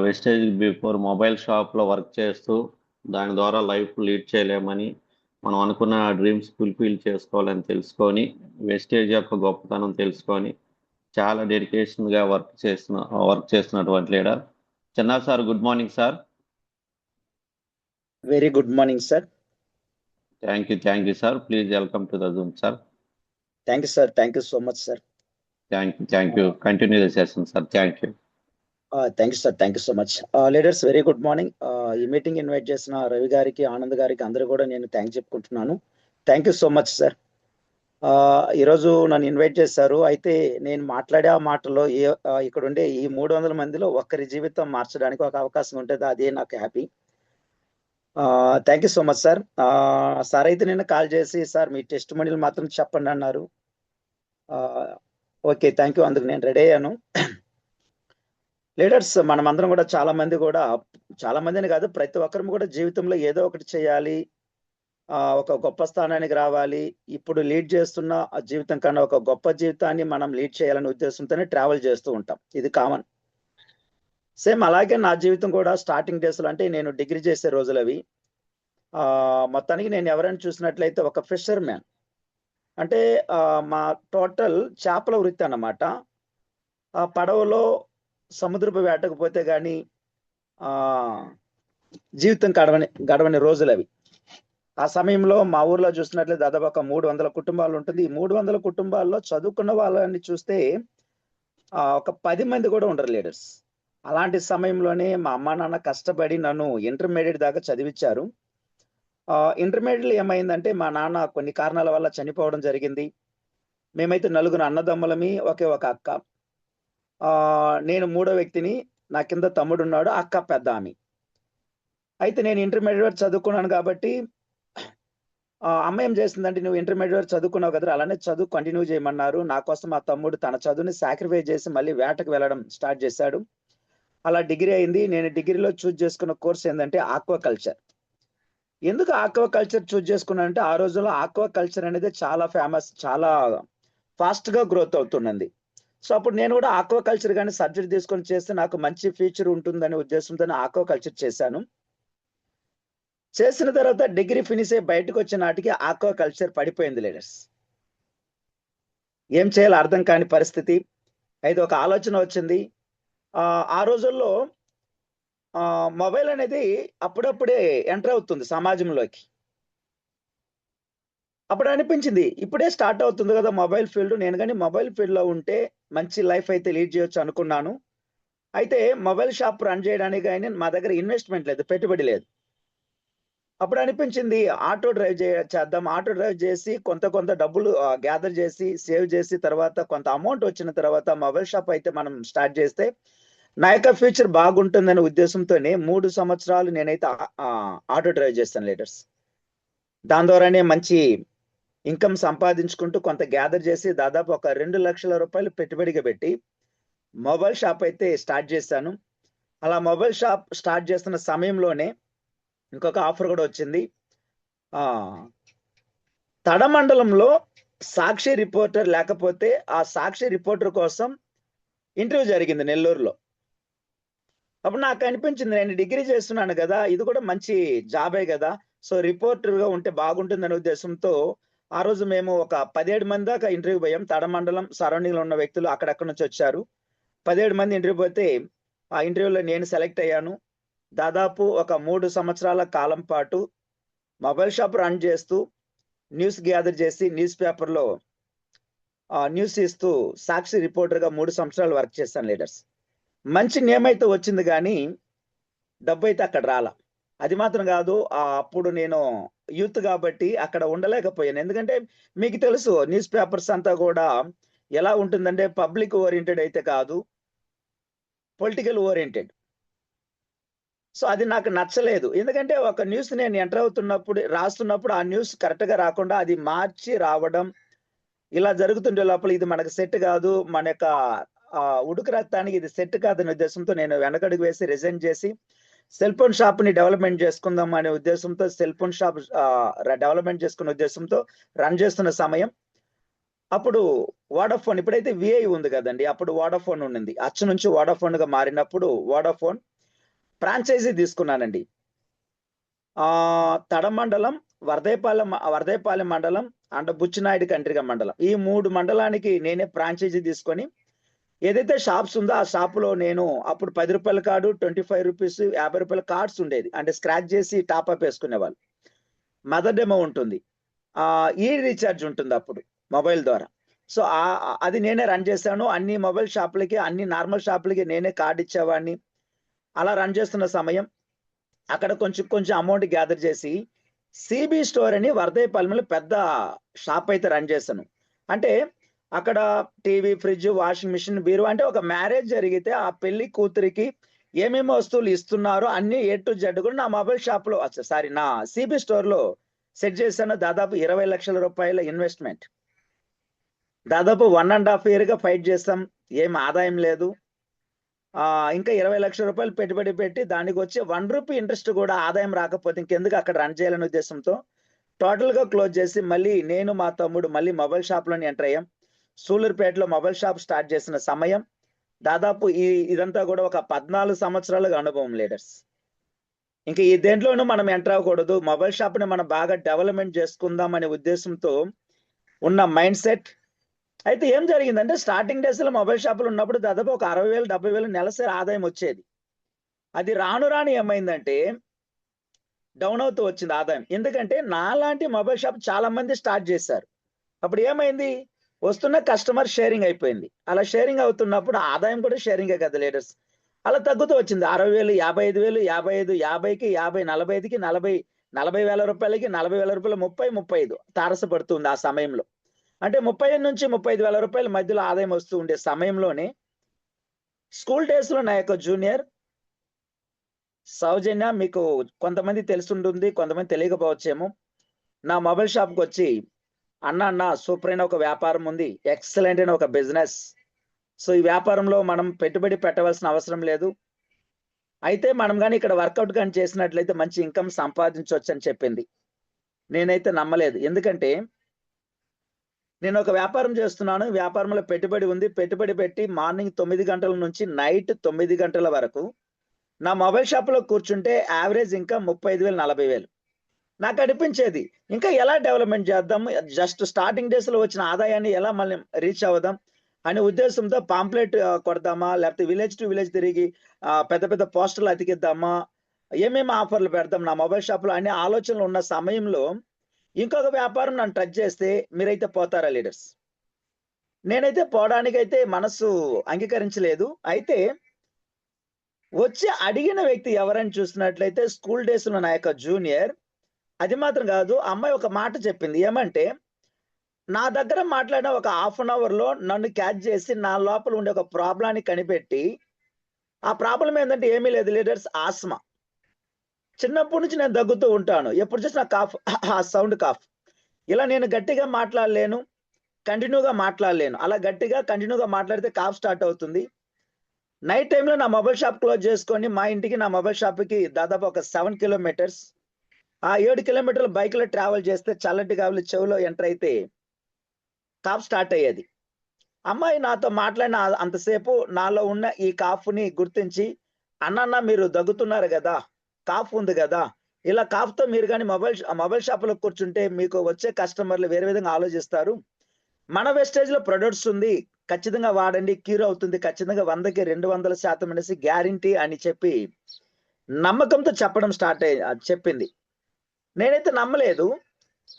Wastage before mobile షాప్లో work చేస్తూ దాని ద్వారా లైఫ్ లీడ్ చేయలేమని మనం అనుకున్న డ్రీమ్స్ ఫుల్ఫిల్ చేసుకోవాలని తెలుసుకొని వెస్టేజ్ యొక్క గొప్పతనం తెలుసుకొని చాలా డెడికేషన్గా వర్క్ చేస్తున్నటువంటి leader. Chinna sir, good morning sir. Very good morning, sir. Thank you sir. Please welcome to the Zoom sir. Thank you, sir. Thank you so much, sir. Thank you. Continue the session sir. Thank you. Thank you, sir. Thank you so much. Leaders, very good morning. ఈ meeting invite చేసిన రవి గారికి, ఆనంద్ గారికి అందరూ కూడా నేను thanks చెప్పుకుంటున్నాను. Thank you so much, sir. ఈరోజు నన్ను ఇన్వైట్ చేశారు. అయితే నేను మాట్లాడే ఆ మాటలో ఇక్కడ ఉండే ఈ 300 మందిలో ఒక్కరి జీవితం మార్చడానికి ఒక అవకాశం ఉంటుంది. అదే నాకు happy. Thank you so much, sir. Sir అయితే నిన్న కాల్ చేసి, సార్ మీ టెస్ట్ మనీలు మాత్రం చెప్పండి అన్నారు. Okay, thank you. అందుకు నేను రెడీ అయ్యాను. లీడర్స్, మనమందరం కూడా చాలా మందిని కాదు, ప్రతి ఒక్కరు కూడా జీవితంలో ఏదో ఒకటి చేయాలి, ఒక గొప్ప స్థానానికి రావాలి, ఇప్పుడు లీడ్ చేస్తున్న జీవితం కన్నా ఒక గొప్ప జీవితాన్ని మనం లీడ్ చేయాలనే ఉద్దేశంతోనే ట్రావెల్ చేస్తూ ఉంటాం. ఇది కామన్. సేమ్ అలాగే నా జీవితం కూడా స్టార్టింగ్ డేస్లో, అంటే నేను డిగ్రీ చేసే రోజులు అవి. మొత్తానికి నేను ఎవరైనా చూసినట్లయితే ఒక ఫిషర్ మ్యాన్, అంటే మా టోటల్ చేపల వృత్తి అన్నమాట. ఆ పడవలో సముద్రపు వేటకు పోతే కానీ జీవితం గడవని రోజులు అవి. ఆ సమయంలో మా ఊర్లో చూసినట్లయితే దాదాపు ఒక 300 కుటుంబాలు ఉంటుంది. ఈ 300 కుటుంబాల్లో చదువుకున్న వాళ్ళని చూస్తే ఒక 10 మంది కూడా ఉండరు లీడర్స్. అలాంటి సమయంలోనే మా అమ్మ నాన్న కష్టపడి నన్ను ఇంటర్మీడియట్ దాకా చదివించారు. ఇంటర్మీడియట్లో ఏమైందంటే మా నాన్న కొన్ని కారణాల వల్ల చనిపోవడం జరిగింది. మేమైతే 4 అన్నదమ్ములమి, ఒకే ఒక అక్క. నేను 3వ వ్యక్తిని. నా కింద తమ్ముడు ఉన్నాడు, అక్క పెద్ద ఆమె. అయితే నేను ఇంటర్మీడియట్ చదువుకున్నాను కాబట్టి అమ్మ ఏం చేసిందంటే, నువ్వు ఇంటర్మీడియట్ చదువుకున్నావు కదా, అలానే చదువు కంటిన్యూ చేయమన్నారు. నా కోసం మా తమ్ముడు తన చదువుని సాక్రిఫైస్ చేసి మళ్ళీ వేటకు వెళ్ళడం స్టార్ట్ చేశాడు. అలా డిగ్రీ అయింది. నేను డిగ్రీలో చూజ్ చేసుకున్న కోర్స్ ఏంటంటే ఆక్వాకల్చర్. ఎందుకు ఆక్వాకల్చర్ చూజ్ చేసుకున్నానంటే, ఆ రోజుల్లో ఆక్వాకల్చర్ అనేది చాలా ఫేమస్, చాలా ఫాస్ట్గా గ్రోత్ అవుతున్నది. సో అప్పుడు నేను కూడా ఆక్వాకల్చర్ కానీ సబ్జెక్ట్ తీసుకొని చేస్తే నాకు మంచి ఫ్యూచర్ ఉంటుందనే ఉద్దేశంతో ఆక్వాకల్చర్ చేశాను. చేసిన తర్వాత డిగ్రీ ఫినిష్ అయ్యి బయటకు వచ్చిన నాటికి ఆక్వాకల్చర్ పడిపోయింది లీడర్స్. ఏం చేయాలో అర్థం కాని పరిస్థితి. అయితే ఒక ఆలోచన వచ్చింది. ఆ రోజుల్లో మొబైల్ అనేది అప్పుడప్పుడే ఎంటర్ అవుతుంది సమాజంలోకి. అప్పుడు అనిపించింది, ఇప్పుడే స్టార్ట్ అవుతుంది కదా మొబైల్ ఫీల్డ్, నేను కానీ మొబైల్ ఫీల్డ్లో ఉంటే మంచి లైఫ్ అయితే లీడ్ చేయొచ్చు అనుకున్నాను. అయితే మొబైల్ షాప్ రన్ చేయడానికి కానీ మా దగ్గర ఇన్వెస్ట్మెంట్ లేదు, పెట్టుబడి లేదు. అప్పుడు అనిపించింది ఆటో డ్రైవ్ చేద్దాం. ఆటో డ్రైవ్ చేసి కొంత డబ్బులు గ్యాదర్ చేసి సేవ్ చేసి తర్వాత కొంత అమౌంట్ వచ్చిన తర్వాత మొబైల్ షాప్ అయితే మనం స్టార్ట్ చేస్తే నా యొక్క ఫ్యూచర్ బాగుంటుందనే ఉద్దేశంతోనే 3 సంవత్సరాలు నేనైతే ఆటో డ్రైవ్ చేస్తాను లీడర్స్. దాని ద్వారానే మంచి ఇన్కమ్ సంపాదించుకుంటూ కొంత గ్యాదర్ చేసి దాదాపు ఒక 2 లక్షల రూపాయలు పెట్టుబడిగా పెట్టి మొబైల్ షాప్ అయితే స్టార్ట్ చేశాను. అలా మొబైల్ షాప్ స్టార్ట్ చేస్తున్న సమయంలోనే ఇంకొక ఆఫర్ కూడా వచ్చింది. తడమండలంలో సాక్షి రిపోర్టర్ లేకపోతే ఆ సాక్షి రిపోర్టర్ కోసం ఇంటర్వ్యూ జరిగింది నెల్లూరులో. అప్పుడు నాకు అనిపించింది, నేను డిగ్రీ చేస్తున్నాను కదా, ఇది కూడా మంచి జాబే కదా, సో రిపోర్టర్గా ఉంటే బాగుంటుందనే ఉద్దేశంతో ఆ రోజు మేము ఒక 17 మంది దాకా ఇంటర్వ్యూ పోయాం. తడమండలం సరౌండింగ్లో ఉన్న వ్యక్తులు అక్కడక్కడ నుంచి వచ్చారు. 17 మంది ఇంటర్వ్యూ పోతే ఆ ఇంటర్వ్యూలో నేను సెలెక్ట్ అయ్యాను. దాదాపు ఒక 3 సంవత్సరాల కాలం పాటు మొబైల్ షాప్ రన్ చేస్తూ న్యూస్ గ్యాదర్ చేసి న్యూస్ పేపర్లో న్యూస్ ఇస్తూ సాక్షి రిపోర్టర్గా 3 సంవత్సరాలు వర్క్ చేశాను లీడర్స్. మంచి నేమ్ అయితే వచ్చింది కానీ డబ్బు అయితే అక్కడ రాలా. అది మాత్రం కాదు, అప్పుడు నేను యూత్ కాబట్టి అక్కడ ఉండలేకపోయాను. ఎందుకంటే మీకు తెలుసు న్యూస్ పేపర్స్ అంతా కూడా ఎలా ఉంటుందంటే పబ్లిక్ ఓరియంటెడ్ అయితే కాదు, పొలిటికల్ ఓరియంటెడ్. సో అది నాకు నచ్చలేదు. ఎందుకంటే ఒక న్యూస్ నేను ఎంటర్ అవుతున్నప్పుడు రాస్తున్నప్పుడు ఆ న్యూస్ కరెక్ట్గా రాకుండా అది మార్చి రావడం ఇలా జరుగుతుండే లోపల ఇది మనకు సెట్ కాదు, మన యొక్క ఉడుకు రక్తానికి ఇది సెట్ కాదనే ఉద్దేశంతో నేను వెనకడుగు వేసి రిజైన్ చేసి సెల్ ఫోన్ షాప్ ని డెవలప్మెంట్ చేసుకుందాం అనే ఉద్దేశంతో సెల్ ఫోన్ షాప్ డెవలప్మెంట్ చేసుకునే ఉద్దేశంతో రన్ చేస్తున్న సమయం అప్పుడు వోడాఫోన్, ఇప్పుడైతే విఐ ఉంది కదండి, అప్పుడు వోడాఫోన్ ఉండింది. అచ్చు నుంచి వోడాఫోన్ గా మారినప్పుడు వోడాఫోన్ ఫ్రాంచైజీ తీసుకున్నానండి. తడమండలం, వర్ధేపాలెం మండలం అండ్ బుచ్చినాయుడు కండ్రిగ మండలం, ఈ 3 మండలానికి నేనే ఫ్రాంచైజీ తీసుకొని ఏదైతే షాప్స్ ఉందో ఆ షాపులో నేను అప్పుడు ₹10 కార్డు, ₹25, ₹50 కార్డ్స్ ఉండేది. అంటే స్క్రాచ్ చేసి టాప్అప్ వేసుకునేవాళ్ళు. మదర్ డెమో ఉంటుంది. ఈ రీఛార్జ్ ఉంటుంది అప్పుడు మొబైల్ ద్వారా. సో అది నేనే రన్ చేశాను. అన్ని మొబైల్ షాపులకి, అన్ని నార్మల్ షాపులకి నేనే కార్డ్ ఇచ్చేవాడిని. అలా రన్ చేస్తున్న సమయం అక్కడ కొంచెం అమౌంట్ గ్యాదర్ చేసి సిబి స్టోర్ అని వర్ధేపాలెంలో పెద్ద షాప్ అయితే రన్ చేశాను. అంటే అక్కడ టీవీ, ఫ్రిడ్జ్, వాషింగ్ మిషన్, బీరువా, అంటే ఒక మ్యారేజ్ జరిగితే ఆ పెళ్లి కూతురికి ఏమేమి వస్తువులు ఇస్తున్నారో అన్ని A to Z కూడా నా మొబైల్ షాప్ లో, సారీ, నా సిబి స్టోర్ లో సెట్ చేశాను. దాదాపు 20 లక్షల రూపాయల ఇన్వెస్ట్మెంట్. దాదాపు 1.5 year గా ఫైట్ చేస్తాం. ఏం ఆదాయం లేదు. ఇంకా 20 లక్షల రూపాయలు పెట్టుబడి పెట్టి దానికి వచ్చే ₹1 ఇంట్రెస్ట్ కూడా ఆదాయం రాకపోతే ఇంకెందుకు అక్కడ రన్ చేయాలనే ఉద్దేశంతో టోటల్ గా క్లోజ్ చేసి మళ్ళీ నేను మా తమ్ముడు మళ్ళీ మొబైల్ షాప్ లోని ఎంటర్ అయ్యాం. సూలూరుపేటలో మొబైల్ షాప్ స్టార్ట్ చేసిన సమయం దాదాపు ఇదంతా కూడా ఒక 14 సంవత్సరాలుగా అనుభవం లీడర్స్. ఇంకా ఈ దేంట్లోనూ మనం ఎంటర్ అవ్వకూడదు, మొబైల్ షాప్ ని మనం బాగా డెవలప్మెంట్ చేసుకుందాం అనే ఉద్దేశంతో ఉన్న మైండ్ సెట్. అయితే ఏం జరిగిందంటే స్టార్టింగ్ డేస్ లో మొబైల్ షాపులు ఉన్నప్పుడు దాదాపు ఒక 60,000, 70,000 నెలసరి ఆదాయం వచ్చేది. అది రాను రాను ఏమైందంటే డౌన్ అవుతూ వచ్చింది ఆదాయం. ఎందుకంటే నాలాంటి మొబైల్ షాప్ చాలా మంది స్టార్ట్ చేశారు. అప్పుడు ఏమైంది, వస్తున్న కస్టమర్ షేరింగ్ అయిపోయింది. అలా షేరింగ్ అవుతున్నప్పుడు ఆదాయం కూడా షేరింగే కదా లీడర్స్. అలా తగ్గుతూ వచ్చింది. 60,000, 55,000, 55, 50కి, 50, 45కి, 40,000 రూపాయలకి, 40,000 రూపాయలు, 30, 35 తారసపడుతుంది ఆ సమయంలో. అంటే 30 నుంచి 35,000 రూపాయల మధ్యలో ఆదాయం వస్తూ ఉండే సమయంలోనే స్కూల్ డేస్ లో నా యొక్క జూనియర్ సౌజన్య, మీకు కొంతమంది తెలుసుంటుంది, కొంతమంది తెలియకపోవచ్చేమో, నా మొబైల్ షాప్కి వచ్చి అన్న సూపర్ అయిన ఒక వ్యాపారం ఉంది, ఎక్సలెంట్ అయిన ఒక బిజినెస్, సో ఈ వ్యాపారంలో మనం పెట్టుబడి పెట్టవలసిన అవసరం లేదు, అయితే మనం కానీ ఇక్కడ వర్కౌట్ కానీ చేసినట్లయితే మంచి ఇన్కమ్ సంపాదించవచ్చు అని చెప్పింది. నేనైతే నమ్మలేదు. ఎందుకంటే నేను ఒక వ్యాపారం చేస్తున్నాను, వ్యాపారంలో పెట్టుబడి ఉంది, పెట్టుబడి పెట్టి మార్నింగ్ 9 గంటల నుంచి నైట్ 9 గంటల వరకు నా మొబైల్ షాప్ లో కూర్చుంటే యావరేజ్ ఇంకా 35,000, 40,000. నాకు అనిపించేది ఇంకా ఎలా డెవలప్మెంట్ చేద్దాం, జస్ట్ స్టార్టింగ్ డేస్ లో వచ్చిన ఆదాయాన్ని ఎలా మళ్ళీ రీచ్ అవుదాం అనే ఉద్దేశంతో పాంప్లెట్ కొడదామా, లేకపోతే విలేజ్ టు విలేజ్ తిరిగి పెద్ద పెద్ద పోస్టర్లు అతికిద్దామా, ఏమేమి ఆఫర్లు పెడదాం నా మొబైల్ షాప్ లో అనే ఆలోచనలు ఉన్న సమయంలో ఇంకొక వ్యాపారం నన్ను టచ్ చేస్తే మీరైతే పోతారా లీడర్స్? నేనైతే పోవడానికైతే మనసు అంగీకరించలేదు. అయితే వచ్చి అడిగిన వ్యక్తి ఎవరని చూసినట్లయితే స్కూల్ డేస్ లో నా యొక్క జూనియర్. అది మాత్రం కాదు, అమ్మాయి ఒక మాట చెప్పింది. ఏమంటే నా దగ్గర మాట్లాడిన ఒక హాఫ్ అన్ అవర్ లో నన్ను క్యాచ్ చేసి నా లోపల ఉండే ఒక ప్రాబ్లాన్ని కనిపెట్టి, ఆ ప్రాబ్లం ఏంటంటే ఏమీ లేదు లీడర్స్, ఆస్మా. చిన్నప్పటి నుంచి నేను దగ్గుతూ ఉంటాను. ఎప్పుడు చూసినా కాఫ్, ఆ సౌండ్ కాఫ్. ఇలా నేను గట్టిగా మాట్లాడలేను, కంటిన్యూగా మాట్లాడలేను. అలా గట్టిగా కంటిన్యూగా మాట్లాడితే కాఫ్ స్టార్ట్ అవుతుంది. నైట్ టైంలో నా మొబైల్ షాప్ క్లోజ్ చేసుకొని మా ఇంటికి నా మొబైల్ షాప్కి దాదాపు ఒక 7 కిలోమీటర్స్. ఆ 7 కిలోమీటర్లు బైక్ లో ట్రావెల్ చేస్తే చల్లటి గాలి చెవిలో ఎంటర్ అయితే కాఫ్ స్టార్ట్ అయ్యేది. అమ్మాయి నాతో మాట్లాడిన అంతసేపు నాలో ఉన్న ఈ కాఫ్ని గుర్తించి, అన్న మీరు దగ్గుతున్నారు కదా, కాఫ్ ఉంది కదా, ఇలా కాఫ్తో మీరు కానీ మొబైల్ షాప్ లో కూర్చుంటే మీకు వచ్చే కస్టమర్లు వేరే విధంగా ఆలోచిస్తారు. మన వెస్టేజ్ లో ప్రొడక్ట్స్ ఉంది, ఖచ్చితంగా వాడండి, క్యూర్ అవుతుంది, ఖచ్చితంగా 100కి 200% అనేసి గ్యారంటీ అని చెప్పి నమ్మకంతో చెప్పడం చెప్పింది. నేనైతే నమ్మలేదు.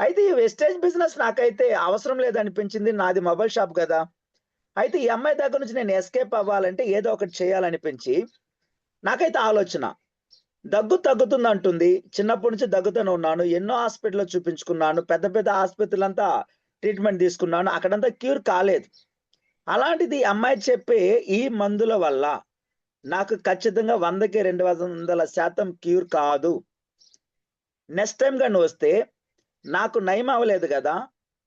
అయితే ఈ వెస్టేజ్ బిజినెస్ నాకైతే అవసరం లేదనిపించింది. నాది మొబైల్ షాప్ కదా. అయితే ఈ అమ్మాయి దగ్గర నుంచి నేను ఎస్కేప్ అవ్వాలంటే ఏదో ఒకటి చేయాలనిపించి నాకైతే ఆలోచన. దగ్గు తగ్గుతుంది అంటుంది, చిన్నప్పటి నుంచి దగ్గుతూనే ఉన్నాను, ఎన్నో హాస్పిటల్లో చూపించుకున్నాను, పెద్ద పెద్ద హాస్పిటల్ ట్రీట్మెంట్ తీసుకున్నాను, అక్కడంతా క్యూర్ కాలేదు. అలాంటిది అమ్మాయి చెప్పే ఈ మందుల వల్ల నాకు ఖచ్చితంగా 100కి 200% క్యూర్ కాదు. నెక్స్ట్ టైం కానీ వస్తే నాకు నయం అవ్వలేదు కదా,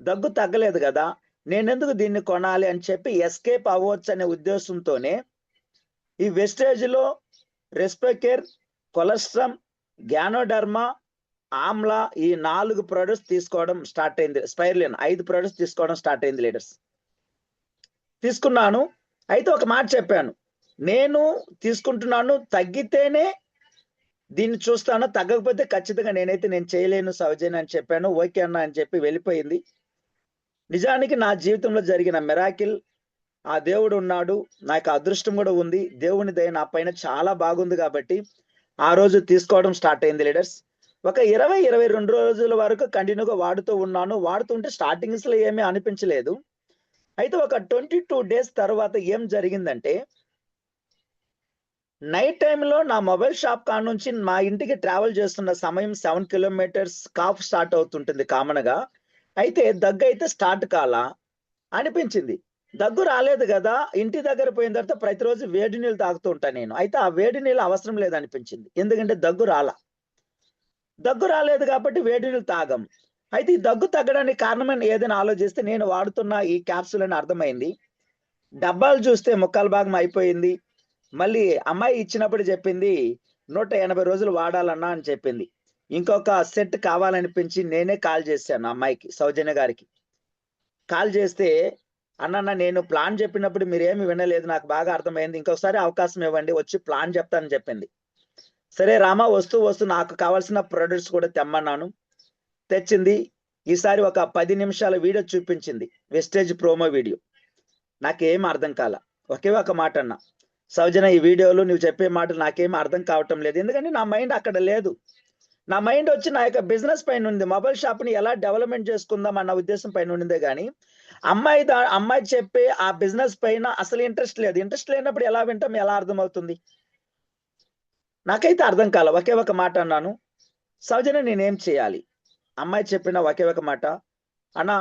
దగ్గు తగ్గలేదు కదా, నేనెందుకు దీన్ని కొనాలి అని చెప్పి ఎస్కేప్ అవ్వచ్చు అనే ఉద్దేశంతోనే ఈ వెస్టేజ్ లో రెస్పెకేర్, కొలెస్ట్రామ్, గ్యానోడర్మా, ఆమ్లా ఈ 4 ప్రొడక్ట్స్ తీసుకోవడం స్టార్ట్ అయింది. స్పైర్లిన్ 5 ప్రొడక్ట్స్ తీసుకోవడం స్టార్ట్ అయింది లీడర్స్. తీసుకున్నాను. అయితే ఒక మాట చెప్పాను. నేను తీసుకుంటున్నాను, తగ్గితేనే దీన్ని చూస్తాను, తగ్గకపోతే ఖచ్చితంగా నేను చేయలేను సౌజన్య అని చెప్పాను. ఓకే అన్న అని చెప్పి వెళ్ళిపోయింది. నిజానికి నా జీవితంలో జరిగిన మిరాకిల్, ఆ దేవుడు ఉన్నాడు, నాకు అదృష్టం కూడా ఉంది, దేవుని దయ నా పైన చాలా బాగుంది కాబట్టి ఆ రోజు తీసుకోవడం స్టార్ట్ అయింది లీడర్స్. ఒక 20-22 రోజుల వరకు కంటిన్యూగా వాడుతూ ఉన్నాను. వాడుతుంటే స్టార్టింగ్స్ లో ఏమీ అనిపించలేదు. అయితే ఒక 22 డేస్ తర్వాత ఏం జరిగిందంటే, నైట్ టైంలో నా మొబైల్ షాప్ కాడ నుంచి మా ఇంటికి ట్రావెల్ చేస్తున్న సమయం 7 కిలోమీటర్స్ కాఫ్ స్టార్ట్ అవుతుంటుంది కామన్ గా. అయితే దగ్గు అయితే స్టార్ట్ కాలా అనిపించింది. దగ్గు రాలేదు కదా, ఇంటి దగ్గర పోయిన తర్వాత ప్రతిరోజు వేడి నీళ్ళు తాగుతూ ఉంటాను నేను. అయితే ఆ వేడి నీళ్ళు అవసరం లేదనిపించింది, ఎందుకంటే దగ్గు రాలేదు కాబట్టి వేడి నీళ్ళు తాగం. అయితే ఈ దగ్గు తగ్గడానికి కారణమని ఏదైనా ఆలోచిస్తే నేను వాడుతున్న ఈ క్యాప్సూల్ అని అర్థమైంది. డబ్బాలు చూస్తే ముక్కాలు భాగం అయిపోయింది. మళ్ళీ అమ్మాయి ఇచ్చినప్పుడు చెప్పింది 180 రోజులు వాడాలన్నా అని చెప్పింది. ఇంకొక సెట్ కావాలనిపించి నేనే కాల్ చేశాను అమ్మాయికి, సౌజన్య గారికి. కాల్ చేస్తే, అన్న నేను ప్లాన్ చెప్పినప్పుడు మీరేమి వినలేదు, నాకు బాగా అర్థమైంది, ఇంకొకసారి అవకాశం ఇవ్వండి, వచ్చి ప్లాన్ చెప్తానని చెప్పింది. సరే రామా, వస్తూ నాకు కావాల్సిన ప్రొడక్ట్స్ కూడా తెమ్మన్నాను. తెచ్చింది. ఈసారి ఒక 10 నిమిషాల వీడియో చూపించింది, వెస్టేజ్ ప్రోమో వీడియో. నాకేం అర్థం కాల. ఒకే ఒక మాట అన్నా, సౌజన్య ఈ వీడియోలో నువ్వు చెప్పే మాటలు నాకేం అర్థం కావటం లేదు, ఎందుకంటే నా మైండ్ అక్కడ లేదు. నా మైండ్ వచ్చి నా యొక్క బిజినెస్ పైన ఉంది, మొబైల్ షాప్ ని ఎలా డెవలప్మెంట్ చేసుకుందాం అన్న ఉద్దేశం పైన ఉండిందే కానీ అమ్మాయి చెప్పే ఆ బిజినెస్ పైన అసలు ఇంట్రెస్ట్ లేదు. ఇంట్రెస్ట్ లేనప్పుడు ఎలా వింటాం, ఎలా అర్థం అవుతుంది? నాకైతే అర్థం కాల. ఒకే ఒక మాట అన్నాను, సౌజన్య నేనేం చేయాలి? అమ్మాయి చెప్పిన ఒకే ఒక మాట, అన్న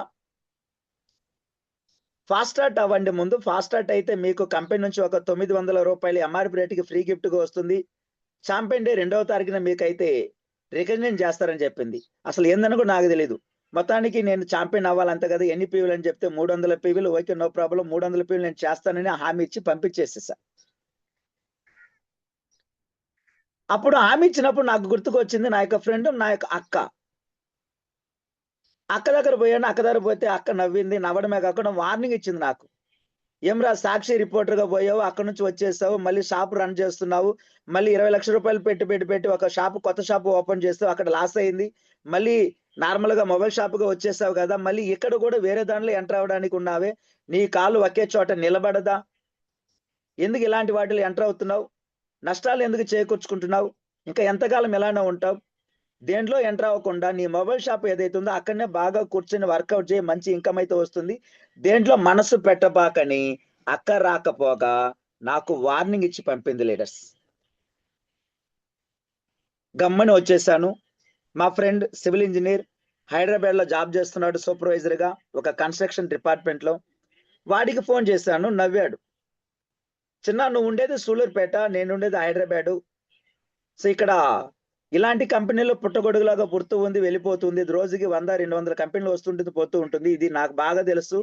ఫాస్ట్ స్టార్ట్ అవ్వండి ముందు. ఫాస్ట్ స్టార్ట్ అయితే మీకు కంపెనీ నుంచి ఒక 900 రూపాయలు ఎంఆర్పి రేటుకి ఫ్రీ గిఫ్ట్ గా వస్తుంది. చాంపియన్ డే 2వ తారీఖున మీకైతే రికగ్నైజ్ చేస్తారని చెప్పింది. అసలు ఏందని కూడా నాకు తెలియదు. మొత్తానికి నేను చాంపియన్ అవ్వాలంతే కదా, ఎన్ని పీవీలు అని చెప్తే 300 పీవీలు. ఓకే, నో ప్రాబ్లం, 300 పీవీలు నేను చేస్తానని హామీ ఇచ్చి పంపించేసేసా. అప్పుడు హామీ ఇచ్చినప్పుడు నాకు గుర్తుకొచ్చింది నా యొక్క ఫ్రెండ్, నా యొక్క అక్క దగ్గర పోయాను. అక్క దగ్గర పోతే అక్క నవ్వింది. నవ్వడమే కాకుండా వార్నింగ్ ఇచ్చింది నాకు. ఏమ్రా సాక్షి రిపోర్టర్ గా పోయావు, అక్కడ నుంచి వచ్చేసావు, మళ్ళీ షాప్ రన్ చేస్తున్నావు, మళ్ళీ 20 లక్షల రూపాయలు పెట్టి ఒక కొత్త షాప్ ఓపెన్ చేస్తావు, అక్కడ లాస్ అయింది, మళ్ళీ నార్మల్ గా మొబైల్ షాప్ గా వచ్చేసావు కదా, మళ్ళీ ఇక్కడ కూడా వేరే దాంట్లో ఎంటర్ అవ్వడానికి ఉన్నావే, నీ కాలు ఒకే చోట నిలబడదా? ఎందుకు ఇలాంటి వాటిలో ఎంటర్ అవుతున్నావు? నష్టాలు ఎందుకు చేకూర్చుకుంటున్నావు? ఇంకా ఎంతకాలం ఎలానే ఉంటావు? దేంట్లో ఎంటర్ అవ్వకుండా నీ మొబైల్ షాప్ ఏదైతే ఉందో అక్కడనే బాగా కూర్చొని వర్కౌట్ చేయి, మంచి ఇన్కమ్ అయితే వస్తుంది, దేంట్లో మనసు పెట్టబాకని అక్క రాకపోగా నాకు వార్నింగ్ ఇచ్చి పంపింది లీడర్స్. గమ్మని వచ్చేసాను. మా ఫ్రెండ్ సివిల్ ఇంజనీర్, హైదరాబాద్ లో జాబ్ చేస్తున్నాడు సూపర్వైజర్ గా ఒక కన్స్ట్రక్షన్ డిపార్ట్మెంట్ లో. వాడికి ఫోన్ చేశాను, నవ్వాడు. చిన్న, నువ్వు ఉండేది సూలూరుపేట, నేను ఉండేది హైదరాబాదు. సో ఇక్కడ ఇలాంటి కంపెనీలో పుట్టగొడుగులాగా పుడుతూ ఉంది, వెళ్ళిపోతుంది, రోజుకి 100-200 కంపెనీలు వస్తుంటుంది, పోతూ ఉంటుంది, ఇది నాకు బాగా తెలుసు.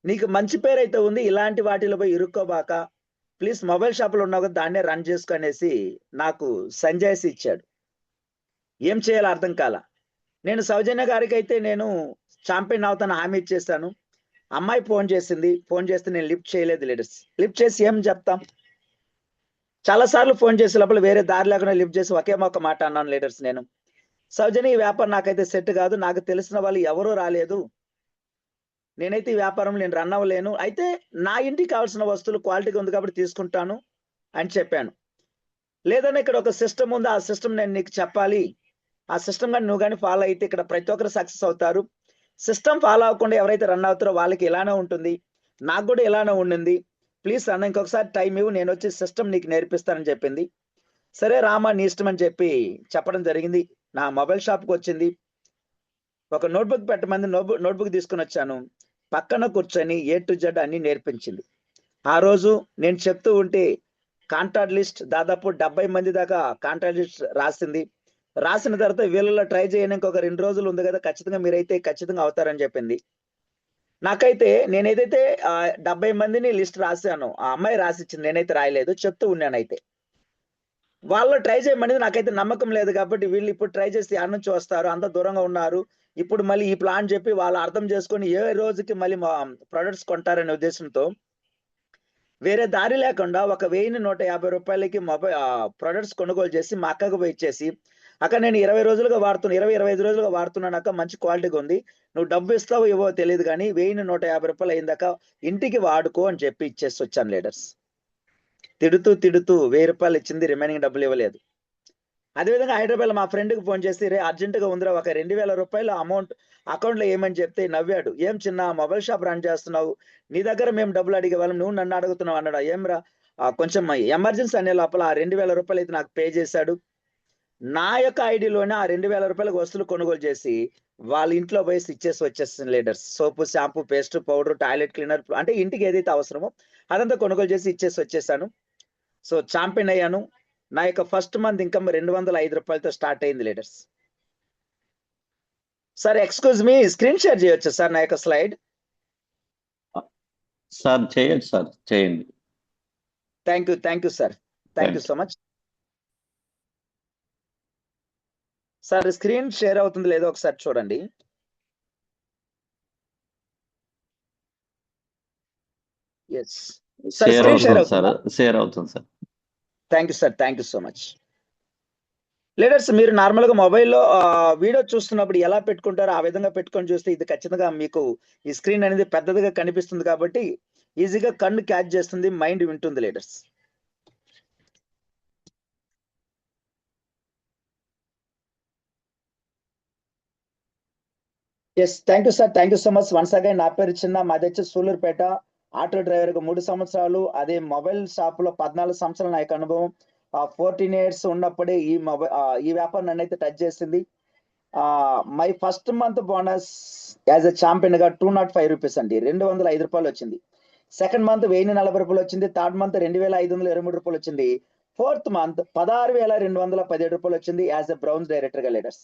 నీకు మంచి పేరు అయితే ఉంది, ఇలాంటి వాటిలో పోయి ఇరుక్కోబాక, ప్లీజ్ మొబైల్ షాపులో ఉన్నావు కదా దాన్నే రన్ చేసుకునేసి నాకు సంజాయిషి ఇచ్చాడు. ఏం చేయాలో అర్థం కాల. నేను సౌజన్య గారికి అయితే నేను చాంపియన్ అవుతాను హామీ ఇచ్చేసాను. అమ్మాయి ఫోన్ చేసింది. ఫోన్ చేస్తే నేను లిఫ్ట్ చేయలేదు లీడర్స్. లిఫ్ట్ చేసి ఏం చెప్తాం? చాలా సార్లు ఫోన్ చేసే లోపల వేరే దారి లేకుండా లిఫ్ట్ చేసి ఒకే ఒక మాట అన్నాను లీడర్స్. నేను, సౌజన్య ఈ వ్యాపారం నాకైతే సెట్ కాదు, నాకు తెలిసిన వాళ్ళు ఎవరూ రాలేదు, నేనైతే ఈ వ్యాపారం నేను రన్ అవ్వలేను, అయితే నా ఇంటికి కావాల్సిన వస్తువులు క్వాలిటీగా ఉంది కాబట్టి తీసుకుంటాను అని చెప్పాను. లేదన్నా ఇక్కడ ఒక సిస్టమ్ ఉంది, ఆ సిస్టమ్ నేను నీకు చెప్పాలి, ఆ సిస్టమ్ కానీ నువ్వు కానీ ఫాలో అయితే ఇక్కడ ప్రతి ఒక్కరు సక్సెస్ అవుతారు. సిస్టమ్ ఫాలో అవ్వకుండా ఎవరైతే రన్ అవుతారో వాళ్ళకి ఇలానే ఉంటుంది, నాకు కూడా ఇలానే ఉండింది, ప్లీజ్ అన్న ఇంకొకసారి టైం ఇవ్వు, నేను వచ్చి సిస్టమ్ నీకు నేర్పిస్తానని చెప్పింది. సరే రామా నీ ఇష్టం అని చెప్పి చెప్పడం జరిగింది. నా మొబైల్ షాప్కి వచ్చింది. ఒక నోట్బుక్ పెట్టమంది, నోట్బుక్ తీసుకుని వచ్చాను. పక్కన కూర్చొని A to Z అన్ని నేర్పించింది. ఆ రోజు నేను చెప్తూ ఉంటే కాంటాక్ట్ లిస్ట్ దాదాపు 70 మంది దాకా కాంటాక్ట్ లిస్ట్ రాసింది. రాసిన తర్వాత వీళ్ళలో ట్రై చేయడానికి ఒక 2 రోజులు ఉంది కదా, ఖచ్చితంగా మీరైతే ఖచ్చితంగా అవుతారని చెప్పింది. నాకైతే నేనేదైతే 70 మందిని లిస్ట్ రాశాను, ఆ అమ్మాయి రాసిచ్చింది, నేనైతే రాయలేదు, చెప్తూ ఉన్నానైతే. వాళ్ళు ట్రై చేయమనేది నాకైతే నమ్మకం లేదు కాబట్టి వీళ్ళు ఇప్పుడు ట్రై చేసి ఆడ నుంచి వస్తారు, అంత దూరంగా ఉన్నారు, ఇప్పుడు మళ్ళీ ఈ ప్లాన్ చెప్పి వాళ్ళు అర్థం చేసుకొని ఏ రోజుకి మళ్ళీ ప్రొడక్ట్స్ కొంటారనే ఉద్దేశంతో వేరే దారి లేకుండా ఒక 1,150 రూపాయలకి ప్రొడక్ట్స్ కొనుగోలు చేసి మా అక్కకు పోయి ఇచ్చేసి, అక్క నేను 20 రోజులుగా వాడుతున్నా, 20-25 రోజులుగా వాడుతున్నాను అక్క, మంచి క్వాలిటీగా ఉంది, నువ్వు డబ్బు ఇస్తావో ఇవ్వో తెలియదు కానీ 1,150 రూపాయలు అయిందాక ఇంటికి వాడుకో అని చెప్పి ఇచ్చేసి వచ్చాను లీడర్స్. తిడుతూ 1,000 రూపాయలు ఇచ్చింది, రిమైనింగ్ డబ్బులు ఇవ్వలేదు. అదేవిధంగా హైదరాబాద్ మా ఫ్రెండ్కి ఫోన్ చేసి, రే అర్జెంటుగా ఉందిరా ఒక 2,000 రూపాయలు అమౌంట్ అకౌంట్లో ఏమని చెప్తే నవ్వాడు. ఏం చిన్న మొబైల్ షాప్ రన్ చేస్తున్నావు, నీ దగ్గర మేము డబ్బులు అడిగే వాళ్ళం, నువ్వు నన్ను అడుగుతున్నావు అన్నాడు. ఏమ్రా కొంచెం ఎమర్జెన్సీ అనే లోపల ఆ 2,000 రూపాయలు అయితే నాకు పే చేశాడు. నా యొక్క ఐడిలోనే ఆ 2,000 రూపాయలకు వస్తువులు కొనుగోలు చేసి వాళ్ళ ఇంట్లో పోయి ఇచ్చేసి వచ్చేస్తుంది leaders. Soap, shampoo, paste, powder, toilet cleaner, అంటే ఇంటికి ఏదైతే అవసరమో అదంతా కొనుగోలు చేసి ఇచ్చేసి వచ్చేసాను. సో ఛాంపియన్ అయ్యాను. నా యొక్క ఫస్ట్ మంత్ ఇన్కమ్ 205 రూపాయలతో స్టార్ట్ అయింది leaders. Sir excuse me, screen share చేయొచ్చు సార్ నా యొక్క స్లైడ్? సార్ చేయొచ్చు సార్, చేయండి. Thank you sir, thank you so much sir. Screen share అవుతుంది లేదో ఒకసారి చూడండి. ఎస్ సార్, స్క్రీన్ షేర్ అవుతుంది సార్, షేర్ అవుతుంది sir. Thank you sir, thank you so much. Leaders మీరు నార్మల్గా మొబైల్లో వీడియో చూస్తున్నప్పుడు ఎలా పెట్టుకుంటారో ఆ విధంగా పెట్టుకొని చూస్తే ఇది ఖచ్చితంగా మీకు ఈ స్క్రీన్ అనేది పెద్దదిగా కనిపిస్తుంది కాబట్టి ఈజీగా కన్ను క్యాచ్ చేస్తుంది, మైండ్ వింటుంది leaders. Yes thank you sir, thank you so much once again. నా పేరు చిన్న, మాది వచ్చి సూలూరుపేట. ఆటో డ్రైవర్గా 3 సంవత్సరాలు, అదే మొబైల్ షాప్లో 14 సంవత్సరాలు నా యొక్క అనుభవం. 14 ఇయర్స్ ఉన్నప్పుడే ఈ వ్యాపారం నన్ను అయితే టచ్ చేసింది. My first month bonus as a champion గా 205 రూపీస్ అండి, 205 రూపాయలు వచ్చింది. సెకండ్ మంత్ 1,040 రూపాయలు వచ్చింది. థర్డ్ మంత్ 2,523 రూపాయలు వచ్చింది. ఫోర్త్ మంత్ 16,217 రూపాయలు వచ్చింది యాజ్ ఎ బ్రౌన్స్ డైరెక్టర్ గా లీడర్స్.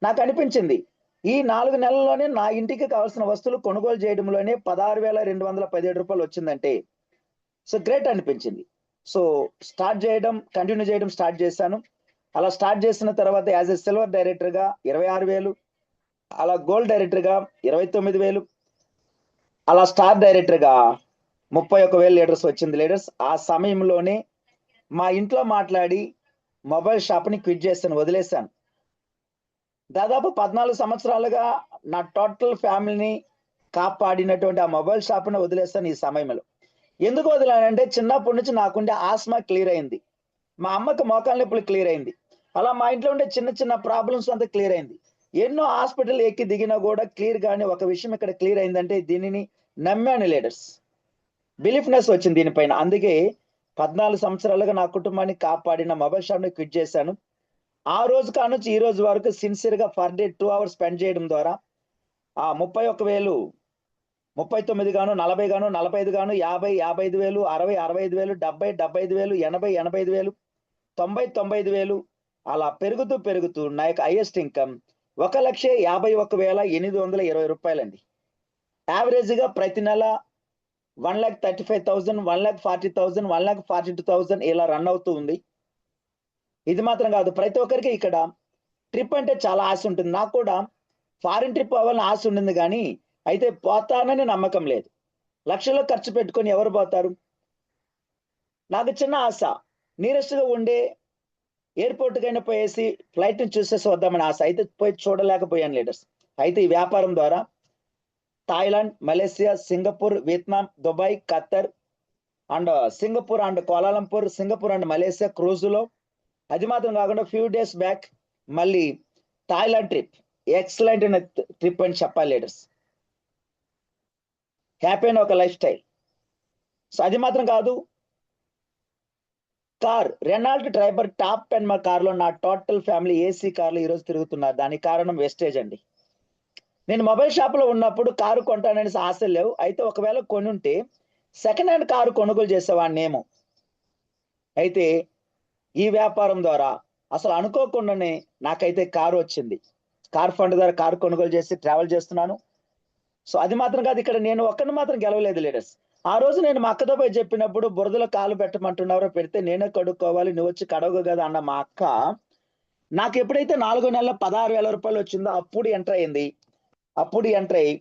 నాకు అనిపించింది ఈ 4 నెలల్లోనే నా ఇంటికి కావాల్సిన వస్తువులు కొనుగోలు చేయడంలోనే 16,217 రూపాయలు వచ్చిందంటే సో గ్రేట్ అనిపించింది. సో స్టార్ట్ చేయడం, కంటిన్యూ చేయడం స్టార్ట్ చేశాను. అలా స్టార్ట్ చేసిన తర్వాత యాజ్ ఎ సిల్వర్ డైరెక్టర్ గా 26,000, అలా గోల్డ్ డైరెక్టర్ గా 29,000, అలా స్టార్ డైరెక్టర్ గా 31,000 లీడర్స్ వచ్చింది లీడర్స్. ఆ సమయంలోనే మా ఇంట్లో మాట్లాడి మొబైల్ షాప్ ని క్విట్ చేశాను, వదిలేశాను. దాదాపు 14 సంవత్సరాలుగా నా టోటల్ ఫ్యామిలీని కాపాడినటువంటి ఆ మొబైల్ షాప్ ని వదిలేస్తాను ఈ సమయంలో. ఎందుకు వదిలానంటే చిన్నప్పటి నుంచి నాకుండే ఆస్మా క్లియర్ అయింది, మా అమ్మకి మోకాళ్ళ నొప్పులు క్లియర్ అయింది, అలా మా ఇంట్లో ఉండే చిన్న చిన్న ప్రాబ్లమ్స్ అంతా క్లియర్ అయింది. ఎన్నో హాస్పిటల్ ఎక్కి దిగినా కూడా క్లియర్ గానే ఒక విషయం ఇక్కడ క్లియర్ అయిందంటే దీనిని నమ్మాను లీడర్స్. బిలీఫ్నెస్ వచ్చింది దీనిపైన. అందుకే 14 సంవత్సరాలుగా నా కుటుంబాన్ని కాపాడిన మొబైల్ షాప్ ని క్విట్ చేశాను. ఆ రోజు కానుంచి ఈ రోజు వరకు సిన్సియర్ గా పర్ డే 2 hours స్పెండ్ చేయడం ద్వారా ఆ 31,000, 39 గాను, 40 గాను, 45 గాను, 50, 55,000, 60, 65,000, 70, 75,000, 80, 85,000, 90, 95,000 అలా పెరుగుతూ నా యొక్క హైయెస్ట్ ఇన్కమ్ 1,51,820 రూపాయలండి. యావరేజ్ గా ప్రతి నెల 1,35,000, 1,40,000, 1,42,000 ఇలా రన్ అవుతూ ఉంది. ఇది మాత్రం కాదు, ప్రతి ఒక్కరికి ఇక్కడ ట్రిప్ అంటే చాలా ఆశ ఉంటుంది. నాకు కూడా ఫారిన్ ట్రిప్ అవ్వాలని ఆశ ఉండింది కానీ అయితే పోతానని నమ్మకం లేదు. లక్షల్లో ఖర్చు పెట్టుకొని ఎవరు పోతారు? నాకు చిన్న ఆశ, నియరెస్ట్ గా ఉండే ఎయిర్పోర్ట్ కైనా పోయేసి ఫ్లైట్ ని చూసేసి వద్దామని ఆశ, అయితే పోయి చూడలేకపోయాను లీడర్స్. అయితే ఈ వ్యాపారం ద్వారా Thailand, Malaysia, Singapore, Vietnam, Dubai, Qatar and Singapore and Kuala Lumpur, Singapore and Malaysia క్రూజులో, అది మాత్రం కాకుండా ఫ్యూ డేస్ బ్యాక్ మళ్ళీ థాయిలాండ్ ట్రిప్, ఎక్సలెంట్ అయిన ట్రిప్ అని చెప్పాలి లీడర్స్. హ్యాపీ అయిన ఒక లైఫ్ స్టైల్. సో అది మాత్రం కాదు, కార్ రెనాల్ట్ ట్రైబర్ టాప్ 10 మా కార్లో నా టోటల్ ఫ్యామిలీ ఏసీ కార్లో ఈరోజు తిరుగుతున్నారు. దానికి కారణం వెస్టేజ్ అండి. నేను మొబైల్ షాప్ లో ఉన్నప్పుడు కారు కొంటానని ఆశలు లేవు. అయితే ఒకవేళ కొని ఉంటే సెకండ్ హ్యాండ్ కారు కొనుగోలు చేసేవాడినేమో. అయితే ఈ వ్యాపారం ద్వారా అసలు అనుకోకుండానే నాకైతే కారు వచ్చింది. కార్ ఫండ్ ద్వారా కారు కొనుగోలు చేసి ట్రావెల్ చేస్తున్నాను. సో అది మాత్రం కాదు, ఇక్కడ నేను ఒక్కడిని మాత్రం గెలవలేదు లీడర్స్. ఆ రోజు నేను మా అక్కతో పోయి చెప్పినప్పుడు బురదలో కాలు పెట్టమంటున్నారో పెడితే నేనే కడుక్కోవాలి, నువ్వు వచ్చి కడగవు కదా అన్న మా అక్క నాకు ఎప్పుడైతే 4 నెలల 16,000 రూపాయలు వచ్చిందో అప్పుడు ఎంటర్ అయింది. అప్పుడు ఎంటర్ అయ్యి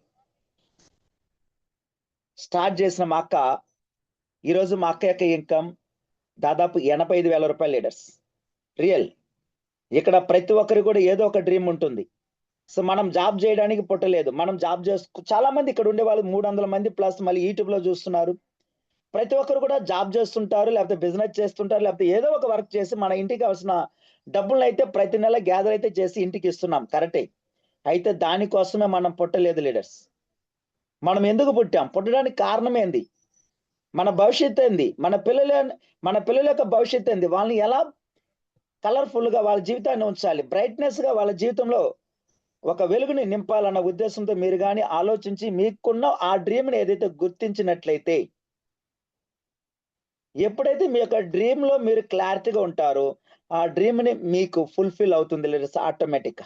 స్టార్ట్ చేసిన మా అక్క ఈరోజు మా అక్క యొక్క ఇన్కమ్ దాదాపు 85,000 రూపాయలు లీడర్స్. రియల్. ఇక్కడ ప్రతి ఒక్కరికి కూడా ఏదో ఒక డ్రీమ్ ఉంటుంది. సో మనం జాబ్ చేయడానికి పుట్టలేదు. మనం జాబ్ చాలా మంది ఇక్కడ ఉండే వాళ్ళు 300 మంది ప్లస్ మళ్ళీ యూట్యూబ్ లో చూస్తున్నారు. ప్రతి ఒక్కరు కూడా జాబ్ చేస్తుంటారు, లేకపోతే బిజినెస్ చేస్తుంటారు, లేకపోతే ఏదో ఒక వర్క్ చేసి మన ఇంటికి కావాల్సిన డబ్బులను అయితే ప్రతి నెల గ్యాదర్ అయితే చేసి ఇంటికి ఇస్తున్నాం. కరెక్టే. అయితే దానికోసమే మనం పుట్టలేదు లీడర్స్. మనం ఎందుకు పుట్టాం? పుట్టడానికి కారణం ఏంది? మన భవిష్యత్తు ఏంది? మన పిల్లల యొక్క భవిష్యత్తు ఏంది? వాళ్ళని ఎలా కలర్ఫుల్ గా వాళ్ళ జీవితాన్ని ఉంచాలి, బ్రైట్నెస్ గా వాళ్ళ జీవితంలో ఒక వెలుగుని నింపాలన్న ఉద్దేశంతో మీరు కానీ ఆలోచించి మీకున్న ఆ డ్రీమ్ ని ఏదైతే గుర్తించినట్లయితే, ఎప్పుడైతే మీ యొక్క డ్రీమ్ లో మీరు క్లారిటీగా ఉంటారో ఆ డ్రీమ్ ని మీకు ఫుల్ఫిల్ అవుతుంది లీడర్స్ ఆటోమేటిక్ గా.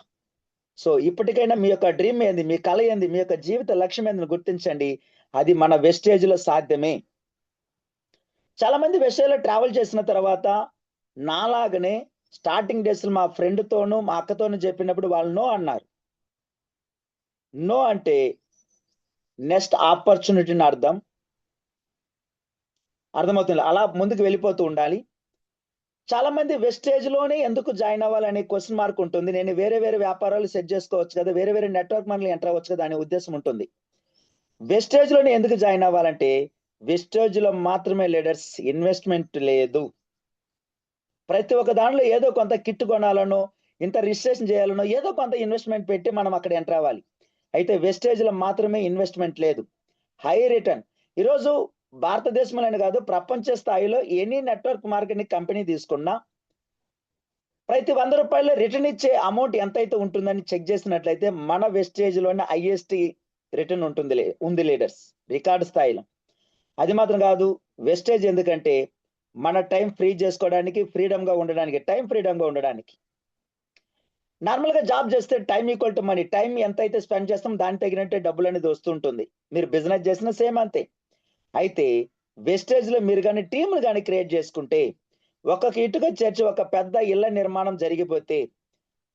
సో ఇప్పటికైనా మీ యొక్క డ్రీమ్ ఏంది, మీ కళ ఏంది, మీ యొక్క జీవిత లక్ష్యం ఏందని గుర్తించండి. అది మన వెస్టేజ్ లో సాధ్యమే. చాలా మంది వెస్టేజ్ లో ట్రావెల్ చేసిన తర్వాత నాలాగనే స్టార్టింగ్ డేస్ మా ఫ్రెండ్ తోనూ మా అక్కతోనూ చెప్పినప్పుడు వాళ్ళు నో అన్నారు. నో అంటే నెక్స్ట్ ఆపర్చునిటీని అర్థమవుతుంది. అలా ముందుకు వెళ్ళిపోతూ ఉండాలి. చాలా మంది వెస్టేజ్ లోనే ఎందుకు జాయిన్ అవ్వాలనే క్వశ్చన్ మార్క్ ఉంటుంది. నేను వేరే వేరే వ్యాపారాలు సెట్ చేసుకోవచ్చు కదా, వేరే వేరే నెట్వర్క్ మనల్ని ఎంటర్ అవ్వచ్చు కదా అనే ఉద్దేశం ఉంటుంది. వెస్టేజ్ లోనే ఎందుకు జాయిన్ అవ్వాలంటే వెస్టేజ్ లో మాత్రమే లీడర్స్ ఇన్వెస్ట్మెంట్ లేదు. ప్రతి ఒక్క దాంట్లో ఏదో కొంత కిట్ కొనాలనో, ఇంత రిజిస్ట్రేషన్ చేయాలనో ఏదో కొంత ఇన్వెస్ట్మెంట్ పెట్టి మనం అక్కడ ఎంటర్ అవ్వాలి. అయితే వెస్టేజ్ లో మాత్రమే ఇన్వెస్ట్మెంట్ లేదు, హై రిటర్న్. ఈరోజు భారతదేశంలోనే కాదు ప్రపంచ స్థాయిలో ఎనీ నెట్వర్క్ మార్కెటింగ్ కంపెనీ తీసుకున్నా ప్రతి 100 రూపాయలు రిటర్న్ ఇచ్చే అమౌంట్ ఎంతైతే ఉంటుందని చెక్ చేసినట్లయితే మన వెస్టేజ్ లోనే హైయెస్ట్ రిటర్న్ ఉంది లీడర్స్, రికార్డు స్థాయిలో. అది మాత్రం కాదు, వెస్టేజ్ ఎందుకంటే మన టైం ఫ్రీ చేసుకోవడానికి, ఫ్రీడమ్ గా ఉండడానికి, టైం ఫ్రీడమ్ గా ఉండడానికి. నార్మల్ గా జాబ్ చేస్తే time equal to money. Time ఎంత అయితే స్పెండ్ చేస్తాం దానికి తగినట్టే డబ్బులు అనేది వస్తుంటుంది. మీరు బిజినెస్ చేసినా సేమ్ అంతే. అయితే వెస్టేజ్ లో మీరు కానీ టీములు కానీ క్రియేట్ చేసుకుంటే, ఒక్కొక్క ఇటుక చేర్చి ఒక పెద్ద ఇళ్ల నిర్మాణం జరిగిపోతే